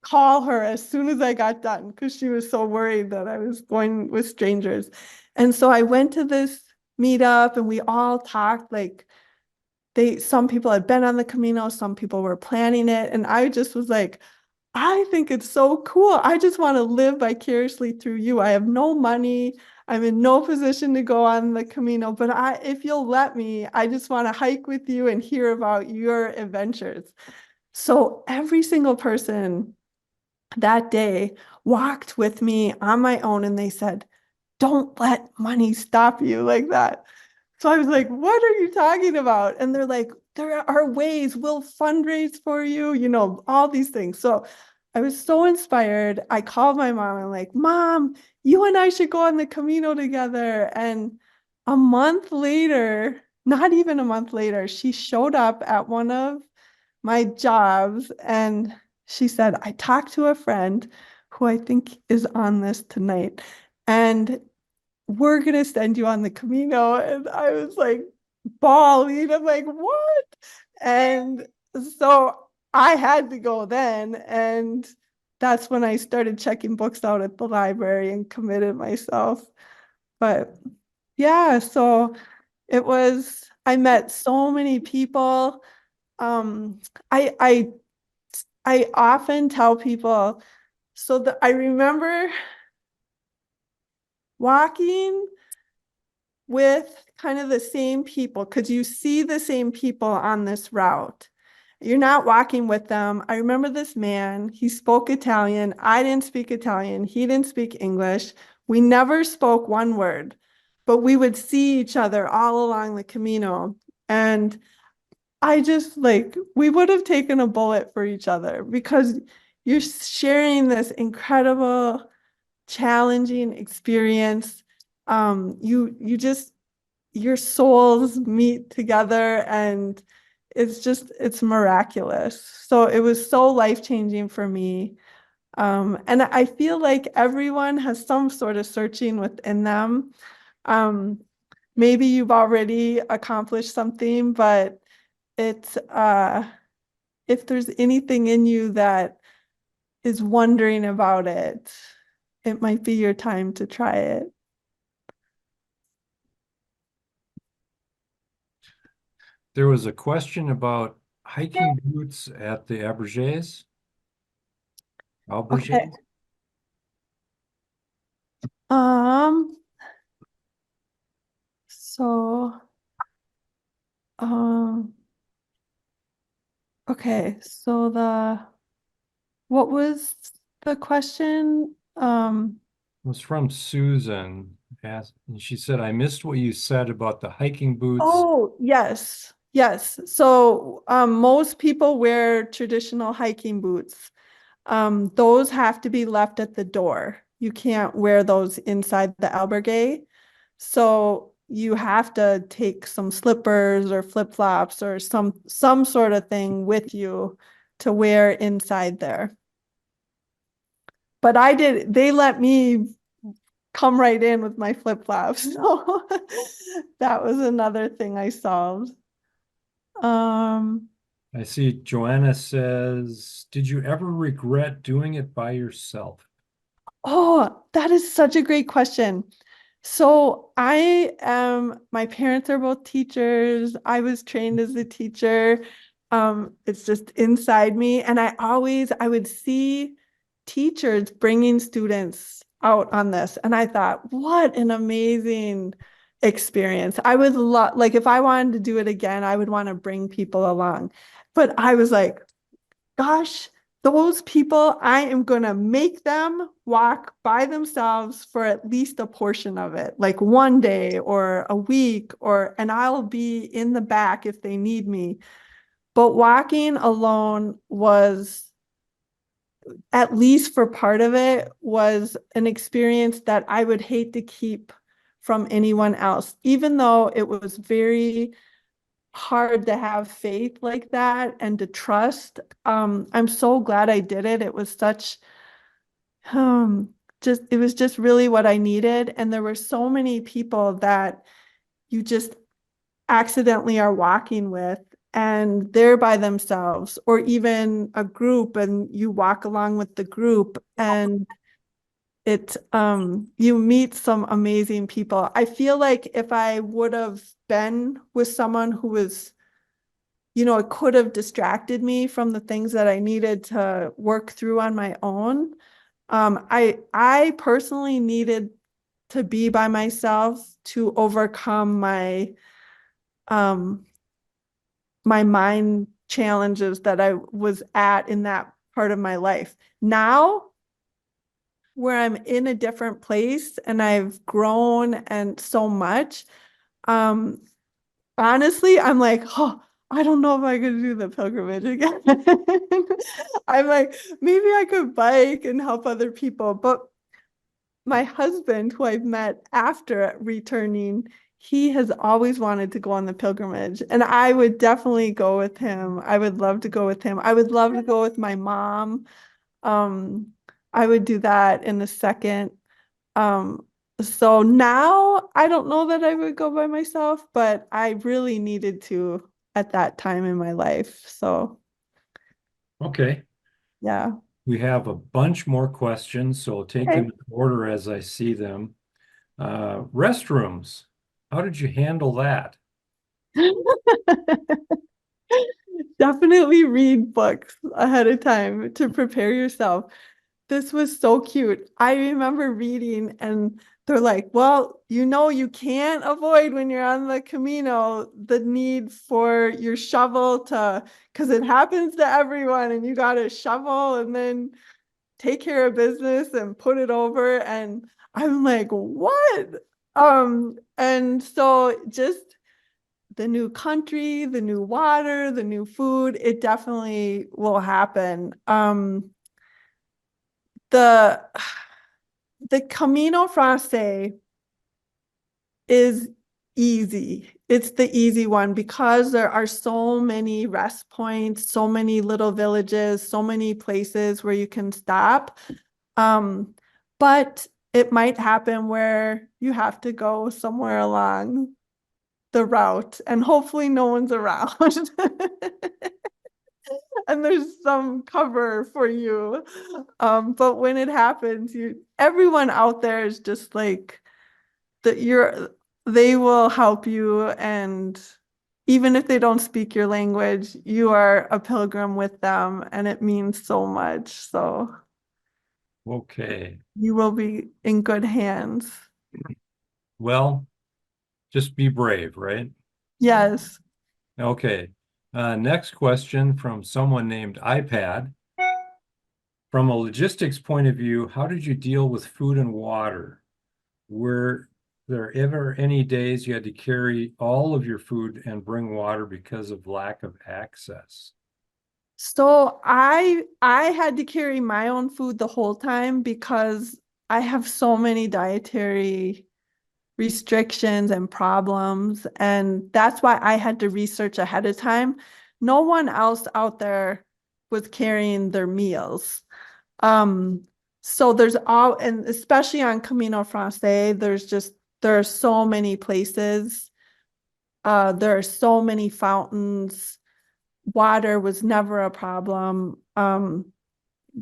call her as soon as I got done because she was so worried that I was going with strangers. And so I went to this meetup and we all talked like some people had been on the Camino, some people were planning it. And I just was like, I think it's so cool. I just want to live vicariously through you. I have no money. I'm in no position to go on the Camino, but if you'll let me, I just want to hike with you and hear about your adventures. So every single person that day walked with me on my own and they said, don't let money stop you like that. So I was like, what are you talking about? And they're like, there are ways, we'll fundraise for you, all these things. So I was so inspired. I called my mom and like, Mom, you and I should go on the Camino together. And a month later, not even a month later, she showed up at one of my jobs and she said, I talked to a friend who I think is on this tonight. And we're going to send you on the Camino. And I was like bawling. I'm like, what? And so I had to go then. And that's when I started checking books out at the library and committed myself. But yeah, so I met so many people. I often tell people, so that I remember walking with kind of the same people because you see the same people on this route. You're not walking with them. I remember this man, he spoke Italian. I didn't speak Italian. He didn't speak English. We never spoke one word, but we would see each other all along the Camino. And I just we would have taken a bullet for each other because you're sharing this incredible, challenging experience. Your souls meet together and it's miraculous. So it was so life-changing for me. And I feel like everyone has some sort of searching within them. Maybe you've already accomplished something, but it's if there's anything in you that is wondering about it, it might be your time to try it.
There was a question about hiking boots at the Alberges.
Okay. So, okay, so what was the question?
It was from Susan. And she said, I missed what you said about the hiking boots.
Oh, yes. Yes. So most people wear traditional hiking boots. Those have to be left at the door. You can't wear those inside the albergue. So you have to take some slippers or flip-flops or some sort of thing with you to wear inside there. But they let me come right in with my flip-flops. So that was another thing I solved.
I see Joanna says, did you ever regret doing it by yourself?
Oh, that is such a great question. So my parents are both teachers. I was trained as a teacher. It's just inside me. And I would see teachers bringing students out on this. And I thought, what an amazing experience. I would love, like, if I wanted to do it again, I would want to bring people along. But I was like, gosh, those people, I am going to make them walk by themselves for at least a portion of it, like one day or a week, and I'll be in the back if they need me. But walking alone was, at least for part of it, was an experience that I would hate to keep from anyone else, even though it was very hard to have faith like that and to trust. I'm so glad I did it. It was such, it was just really what I needed. And there were so many people that you just accidentally are walking with, and they're by themselves, or even a group, and you walk along with the group, and you meet some amazing people. I feel like if I would have been with someone who was, it could have distracted me from the things that I needed to work through on my own. I personally needed to be by myself to overcome my my mind challenges that I was at in that part of my life. Now, where I'm in a different place and I've grown and so much, honestly, I'm like, oh, I don't know if I could do the pilgrimage again. I'm like, maybe I could bike and help other people. But my husband, who I've met after returning, he has always wanted to go on the pilgrimage. And I would definitely go with him. I would love to go with him. I would love to go with my mom. I would do that in a second. So now I don't know that I would go by myself, but I really needed to at that time in my life. So
Okay.
yeah.
We have a bunch more questions, so I'll take them in order as I see them. Restrooms, how did you handle that?
Definitely read books ahead of time to prepare yourself. This was so cute. I remember reading, and they're like, well, you can't avoid when you're on the Camino the need for your shovel because it happens to everyone, and you got to shovel and then take care of business and put it over. And I'm like, what? And so just the new country, the new water, the new food, it definitely will happen. The the Camino Francés is easy. It's the easy one because there are so many rest points, so many little villages, so many places where you can stop. But it might happen where you have to go somewhere along the route, and hopefully no one's around. And there's some cover for you. But when it happens, everyone out there is just like they will help you, and even if they don't speak your language, you are a pilgrim with them, and it means so much. So
Okay.
you will be in good hands.
Well, just be brave, right?
Yes.
Okay. Next question from someone named iPad. From a logistics point of view, how did you deal with food and water? Were there ever any days you had to carry all of your food and bring water because of lack of access?
So I had to carry my own food the whole time because I have so many dietary restrictions and problems, and that's why I had to research ahead of time. No one else out there was carrying their meals. So and especially on Camino Francés, there are so many places. There are so many fountains. Water was never a problem.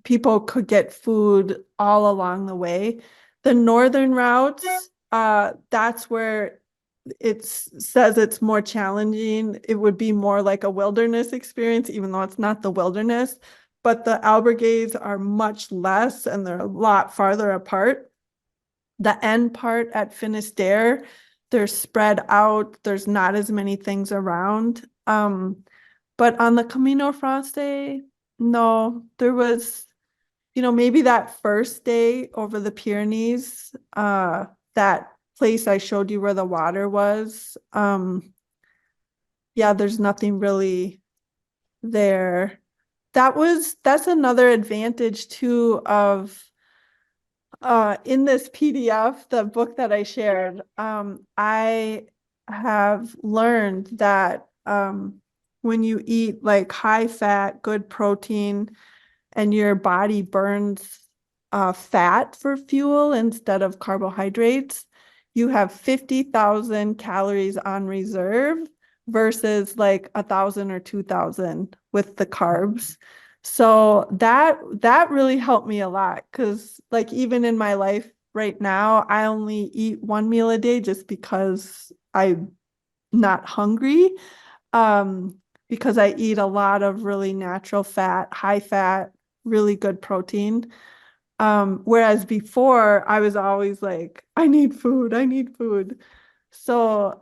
People could get food all along the way. The northern routes, that's where it says it's more challenging. It would be more like a wilderness experience, even though it's not the wilderness. But the albergues are much less, and they're a lot farther apart. The end part at Finisterre, they're spread out. There's not as many things around. But on the Camino Francés, no, there was, maybe that first day over the Pyrenees, that place I showed you where the water was. Yeah, there's nothing really there. That's another advantage too of in this PDF, the book that I shared, I have learned that when you eat like high fat, good protein, and your body burns fat for fuel instead of carbohydrates, you have 50,000 calories on reserve versus like 1,000 or 2,000 with the carbs. So that really helped me a lot, because like even in my life right now, I only eat one meal a day just because I'm not hungry. Because I eat a lot of really natural fat, high fat, really good protein. Whereas before I was always like, I need food, I need food. So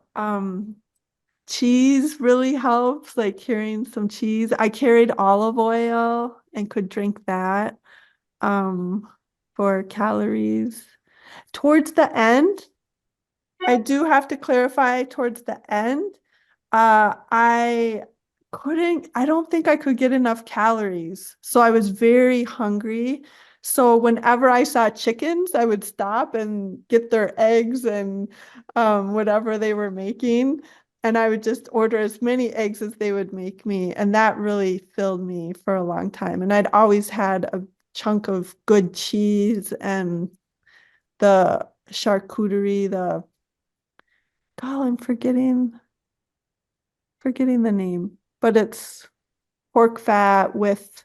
cheese really helps, like carrying some cheese. I carried olive oil and could drink that for calories. Towards the end, I do have to clarify, towards the end, I don't think I could get enough calories. So I was very hungry. So whenever I saw chickens, I would stop and get their eggs and whatever they were making. And I would just order as many eggs as they would make me. And that really filled me for a long time. And I'd always had a chunk of good cheese and the charcuterie, I'm forgetting the name, but it's pork fat with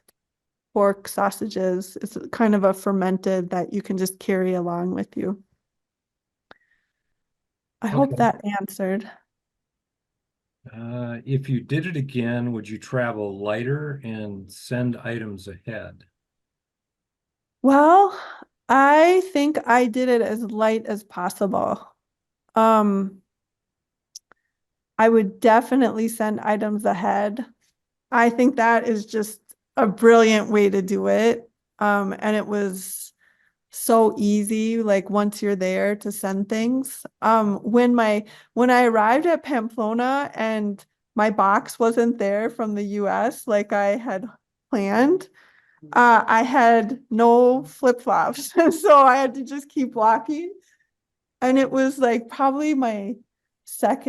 pork sausages. It's kind of a fermented that you can just carry along with you. I hope that answered.
If you did it again, would you travel lighter and send items ahead?
Well, I think I did it as light as possible. I would definitely send items ahead. I think that is just a brilliant way to do it. And it was so easy, like once you're there, to send things. When I arrived at Pamplona and my box wasn't there from the US like I had planned, I had no flip-flops. So I had to just keep walking. And it was like probably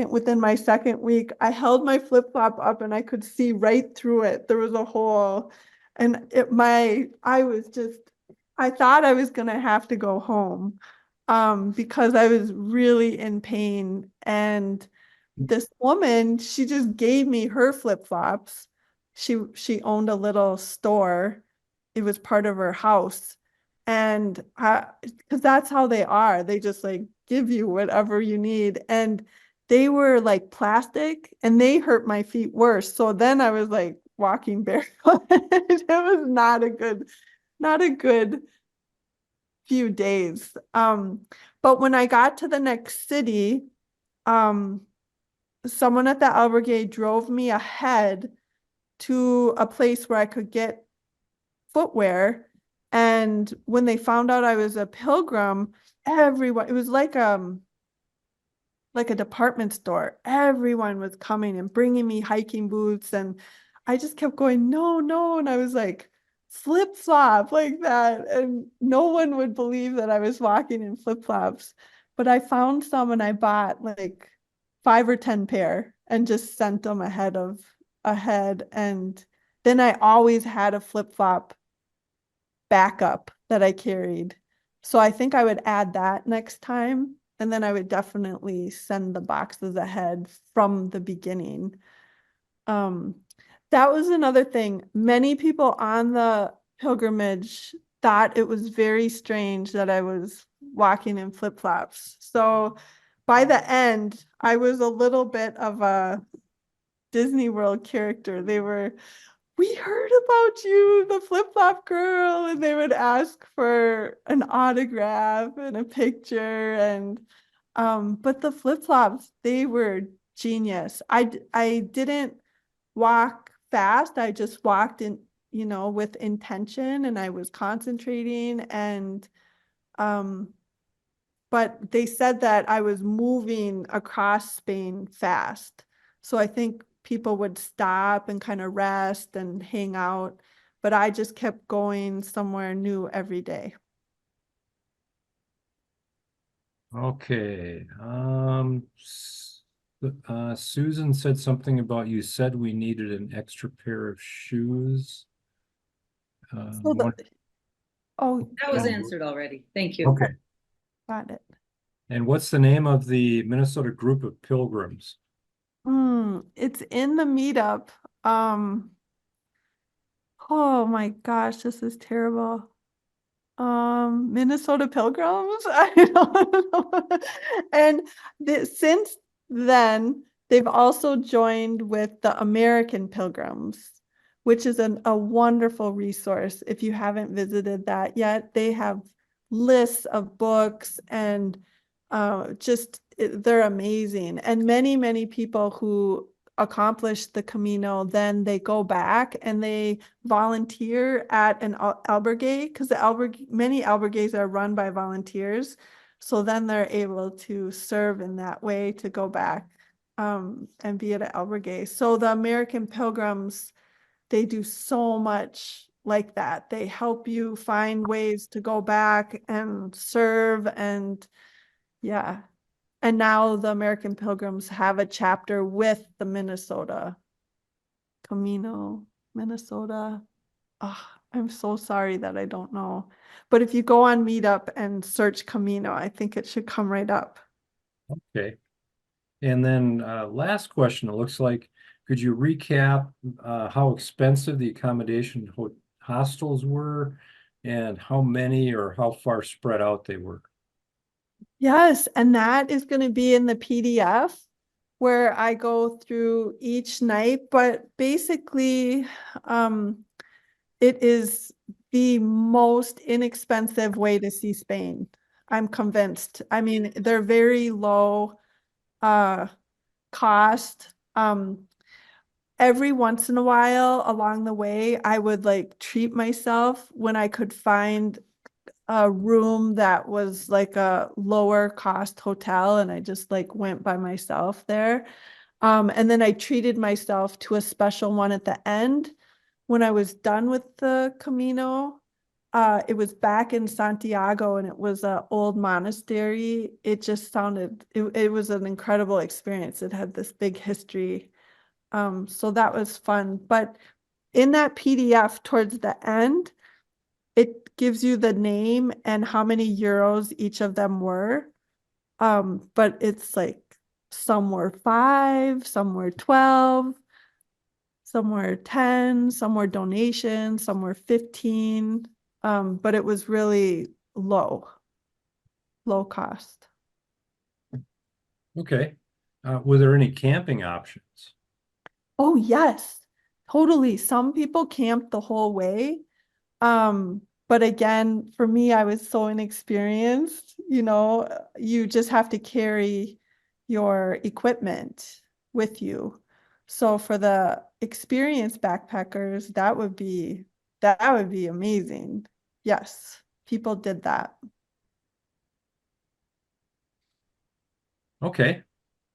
within my second week, I held my flip-flop up and I could see right through it. There was a hole. And I thought I was gonna have to go home because I was really in pain. And this woman, she just gave me her flip-flops. She owned a little store. It was part of her house. And because that's how they are. They just like give you whatever you need. And they were like plastic and they hurt my feet worse. So then I was like walking barefoot. It was not a good few days. But when I got to the next city, someone at the albergue drove me ahead to a place where I could get footwear. And when they found out I was a pilgrim, it was like a department store. Everyone was coming and bringing me hiking boots. And I just kept going, no, no. And I was like, flip-flop like that. And no one would believe that I was walking in flip-flops. But I found some and I bought like 5 or 10 pair and just sent them ahead. And then I always had a flip-flop backup that I carried. So I think I would add that next time. And then I would definitely send the boxes ahead from the beginning. That was another thing. Many people on the pilgrimage thought it was very strange that I was walking in flip-flops. So by the end, I was a little bit of a Disney World character. We heard about you, the flip-flop girl, and they would ask for an autograph and a picture. And But the flip-flops, they were genius. I didn't walk fast. I just walked in, with intention, and I was concentrating, and but they said that I was moving across Spain fast. So I think people would stop and kind of rest and hang out, but I just kept going somewhere new every day.
Okay. Susan said something about you said we needed an extra pair of shoes.
So oh,
That was
yeah,
answered already. Thank you.
Okay.
got it.
And what's the name of the Minnesota group of pilgrims?
It's in the meetup. Oh my gosh, this is terrible. Minnesota Pilgrims. I don't know. And since then, they've also joined with the American Pilgrims, which is a wonderful resource. If you haven't visited that yet, they have lists of books and they're amazing. And many, many people who accomplish the Camino, then they go back and they volunteer at an albergue, because many albergues are run by volunteers. So then they're able to serve in that way to go back and be at an albergue. So the American Pilgrims, they do so much like that. They help you find ways to go back and serve, and yeah. And now the American Pilgrims have a chapter with the Minnesota Camino, Minnesota. Oh, I'm so sorry that I don't know. But if you go on Meetup and search Camino, I think it should come right up.
Okay. And then last question, it looks like, could you recap how expensive the accommodation hostels were and how many or how far spread out they were?
Yes, and that is going to be in the PDF where I go through each night, but basically it is the most inexpensive way to see Spain. I'm convinced. I mean, they're very low cost. Every once in a while along the way, I would like treat myself when I could find a room that was like a lower cost hotel, and I just like went by myself there. And then I treated myself to a special one at the end when I was done with the Camino. It was back in Santiago, and it was an old monastery. It just it was an incredible experience. It had this big history. So that was fun. But in that PDF towards the end, it gives you the name and how many euros each of them were. But it's like some were 5, some were 12, some were 10, some were donations, some were 15. But it was really low cost.
Okay. Were there any camping options?
Oh, yes, totally. Some people camped the whole way. But again, for me, I was so inexperienced, you just have to carry your equipment with you. So for the experienced backpackers, that would be amazing. Yes, people did that.
Okay.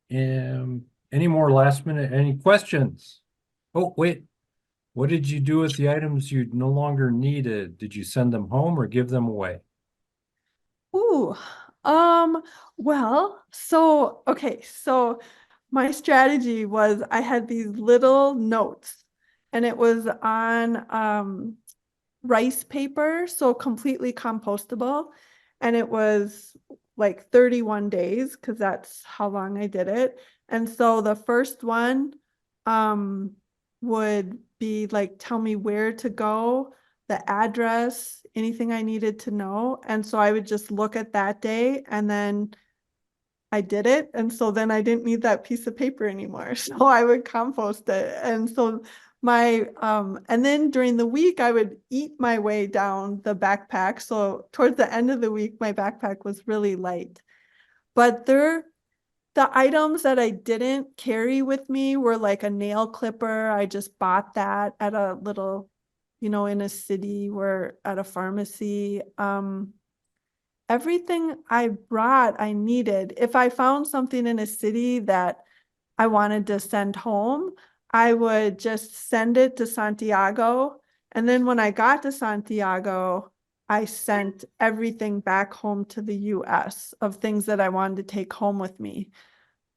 Any more last minute, any questions? Oh, wait. What did you do with the items you no longer needed? Did you send them home or give them away?
Ooh, well, okay, so my strategy was I had these little notes, and it was on rice paper, so completely compostable, and it was like 31 days because that's how long I did it. And so the first one would be like, tell me where to go, the address, anything I needed to know. And so I would just look at that day, and then I did it. And so then I didn't need that piece of paper anymore. So I would compost it. And so and then during the week, I would eat my way down the backpack. So towards the end of the week, my backpack was really light. But the items that I didn't carry with me were like a nail clipper. I just bought that at a little, in a city where at a pharmacy. Everything I brought, I needed. If I found something in a city that I wanted to send home, I would just send it to Santiago. And then when I got to Santiago, I sent everything back home to the US of things that I wanted to take home with me.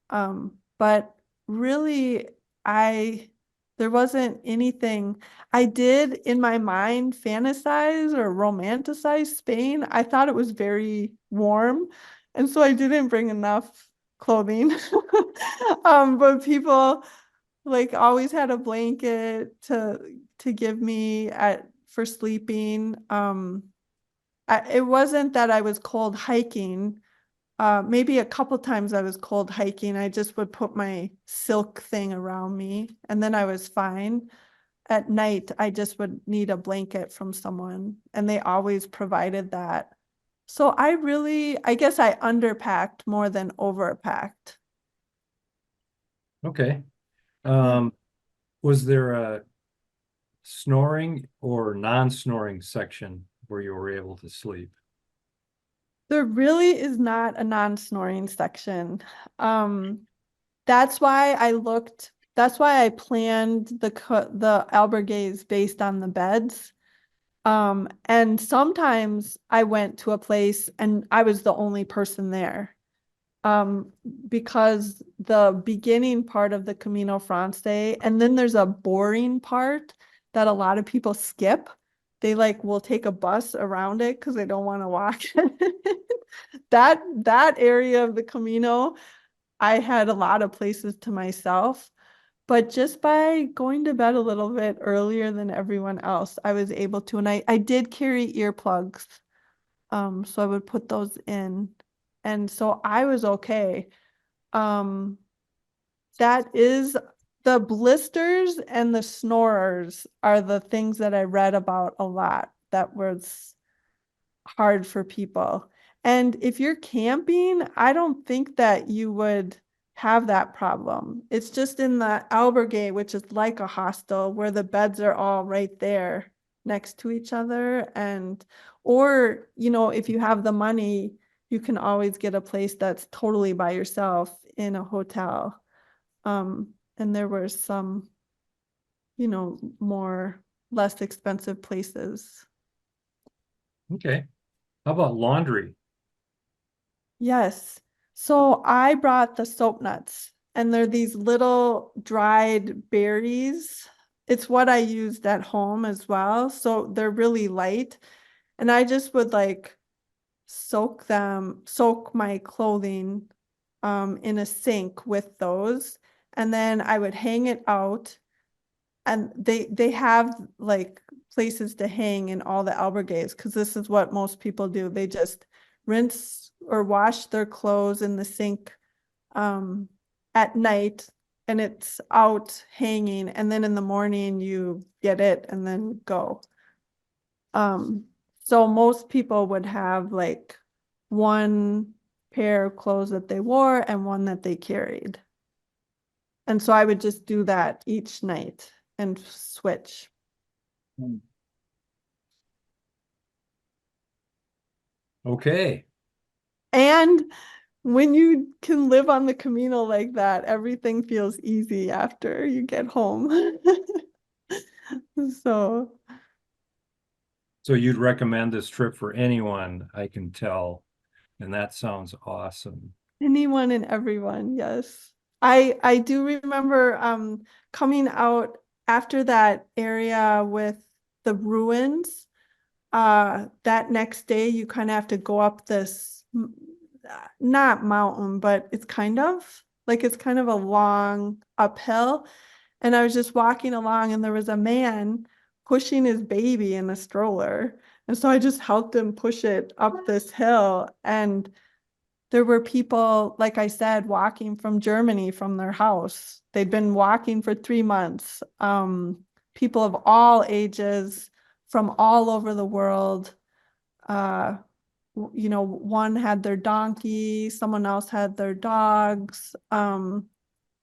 But really, there wasn't anything. I did in my mind fantasize or romanticize Spain. I thought it was very warm, and so I didn't bring enough clothing. But people like always had a blanket to give me for sleeping. It wasn't that I was cold hiking. Maybe a couple times I was cold hiking. I just would put my silk thing around me and then I was fine. At night, I just would need a blanket from someone and they always provided that. So I guess I underpacked more than overpacked.
Okay. Was there a snoring or non-snoring section where you were able to sleep?
There really is not a non-snoring section. That's why I planned the albergues based on the beds. And sometimes I went to a place and I was the only person there. Because the beginning part of the Camino Francés, and then there's a boring part that a lot of people skip. They will take a bus around it because they don't want to walk. That area of the Camino, I had a lot of places to myself. But just by going to bed a little bit earlier than everyone else, I was able to. And I did carry earplugs. So I would put those in. And so I was okay. That is the blisters and the snorers are the things that I read about a lot that was hard for people. And if you're camping, I don't think that you would have that problem. It's just in the albergue, which is like a hostel where the beds are all right there next to each other. Or, if you have the money, you can always get a place that's totally by yourself in a hotel. And there were some, less expensive places.
Okay. How about laundry?
Yes. So I brought the soap nuts, and they're these little dried berries. It's what I used at home as well. So they're really light. And I just would soak my clothing in a sink with those. And then I would hang it out. And they have places to hang in all the albergues because this is what most people do. They just rinse or wash their clothes in the sink at night and it's out hanging. And then in the morning you get it and then go. So most people would have one pair of clothes that they wore and one that they carried. And so I would just do that each night and switch.
Okay.
And when you can live on the Camino like that, everything feels easy after you get home. So
you'd recommend this trip for anyone, I can tell, and that sounds awesome.
anyone and everyone, yes. I do remember coming out after that area with the ruins. That next day you kind of have to go up this not mountain, but it's kind of a long uphill. And I was just walking along and there was a man pushing his baby in a stroller. And so I just helped him push it up this hill. And there were people, like I said, walking from Germany from their house. They'd been walking for 3 months. People of all ages from all over the world. you know, one had their donkey, someone else had their dogs.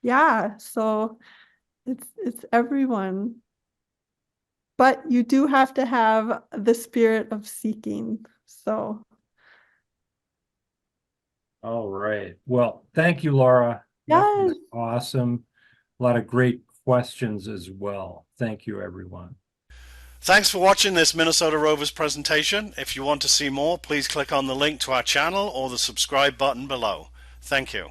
Yeah, so it's everyone. But you do have to have the spirit of seeking. So
All right. Well, thank you, Laura. That was
yes.
awesome. A lot of great questions as well. Thank you, everyone.
Thanks for watching this Minnesota Rovers presentation. If you want to see more, please click on the link to our channel or the subscribe button below. Thank you.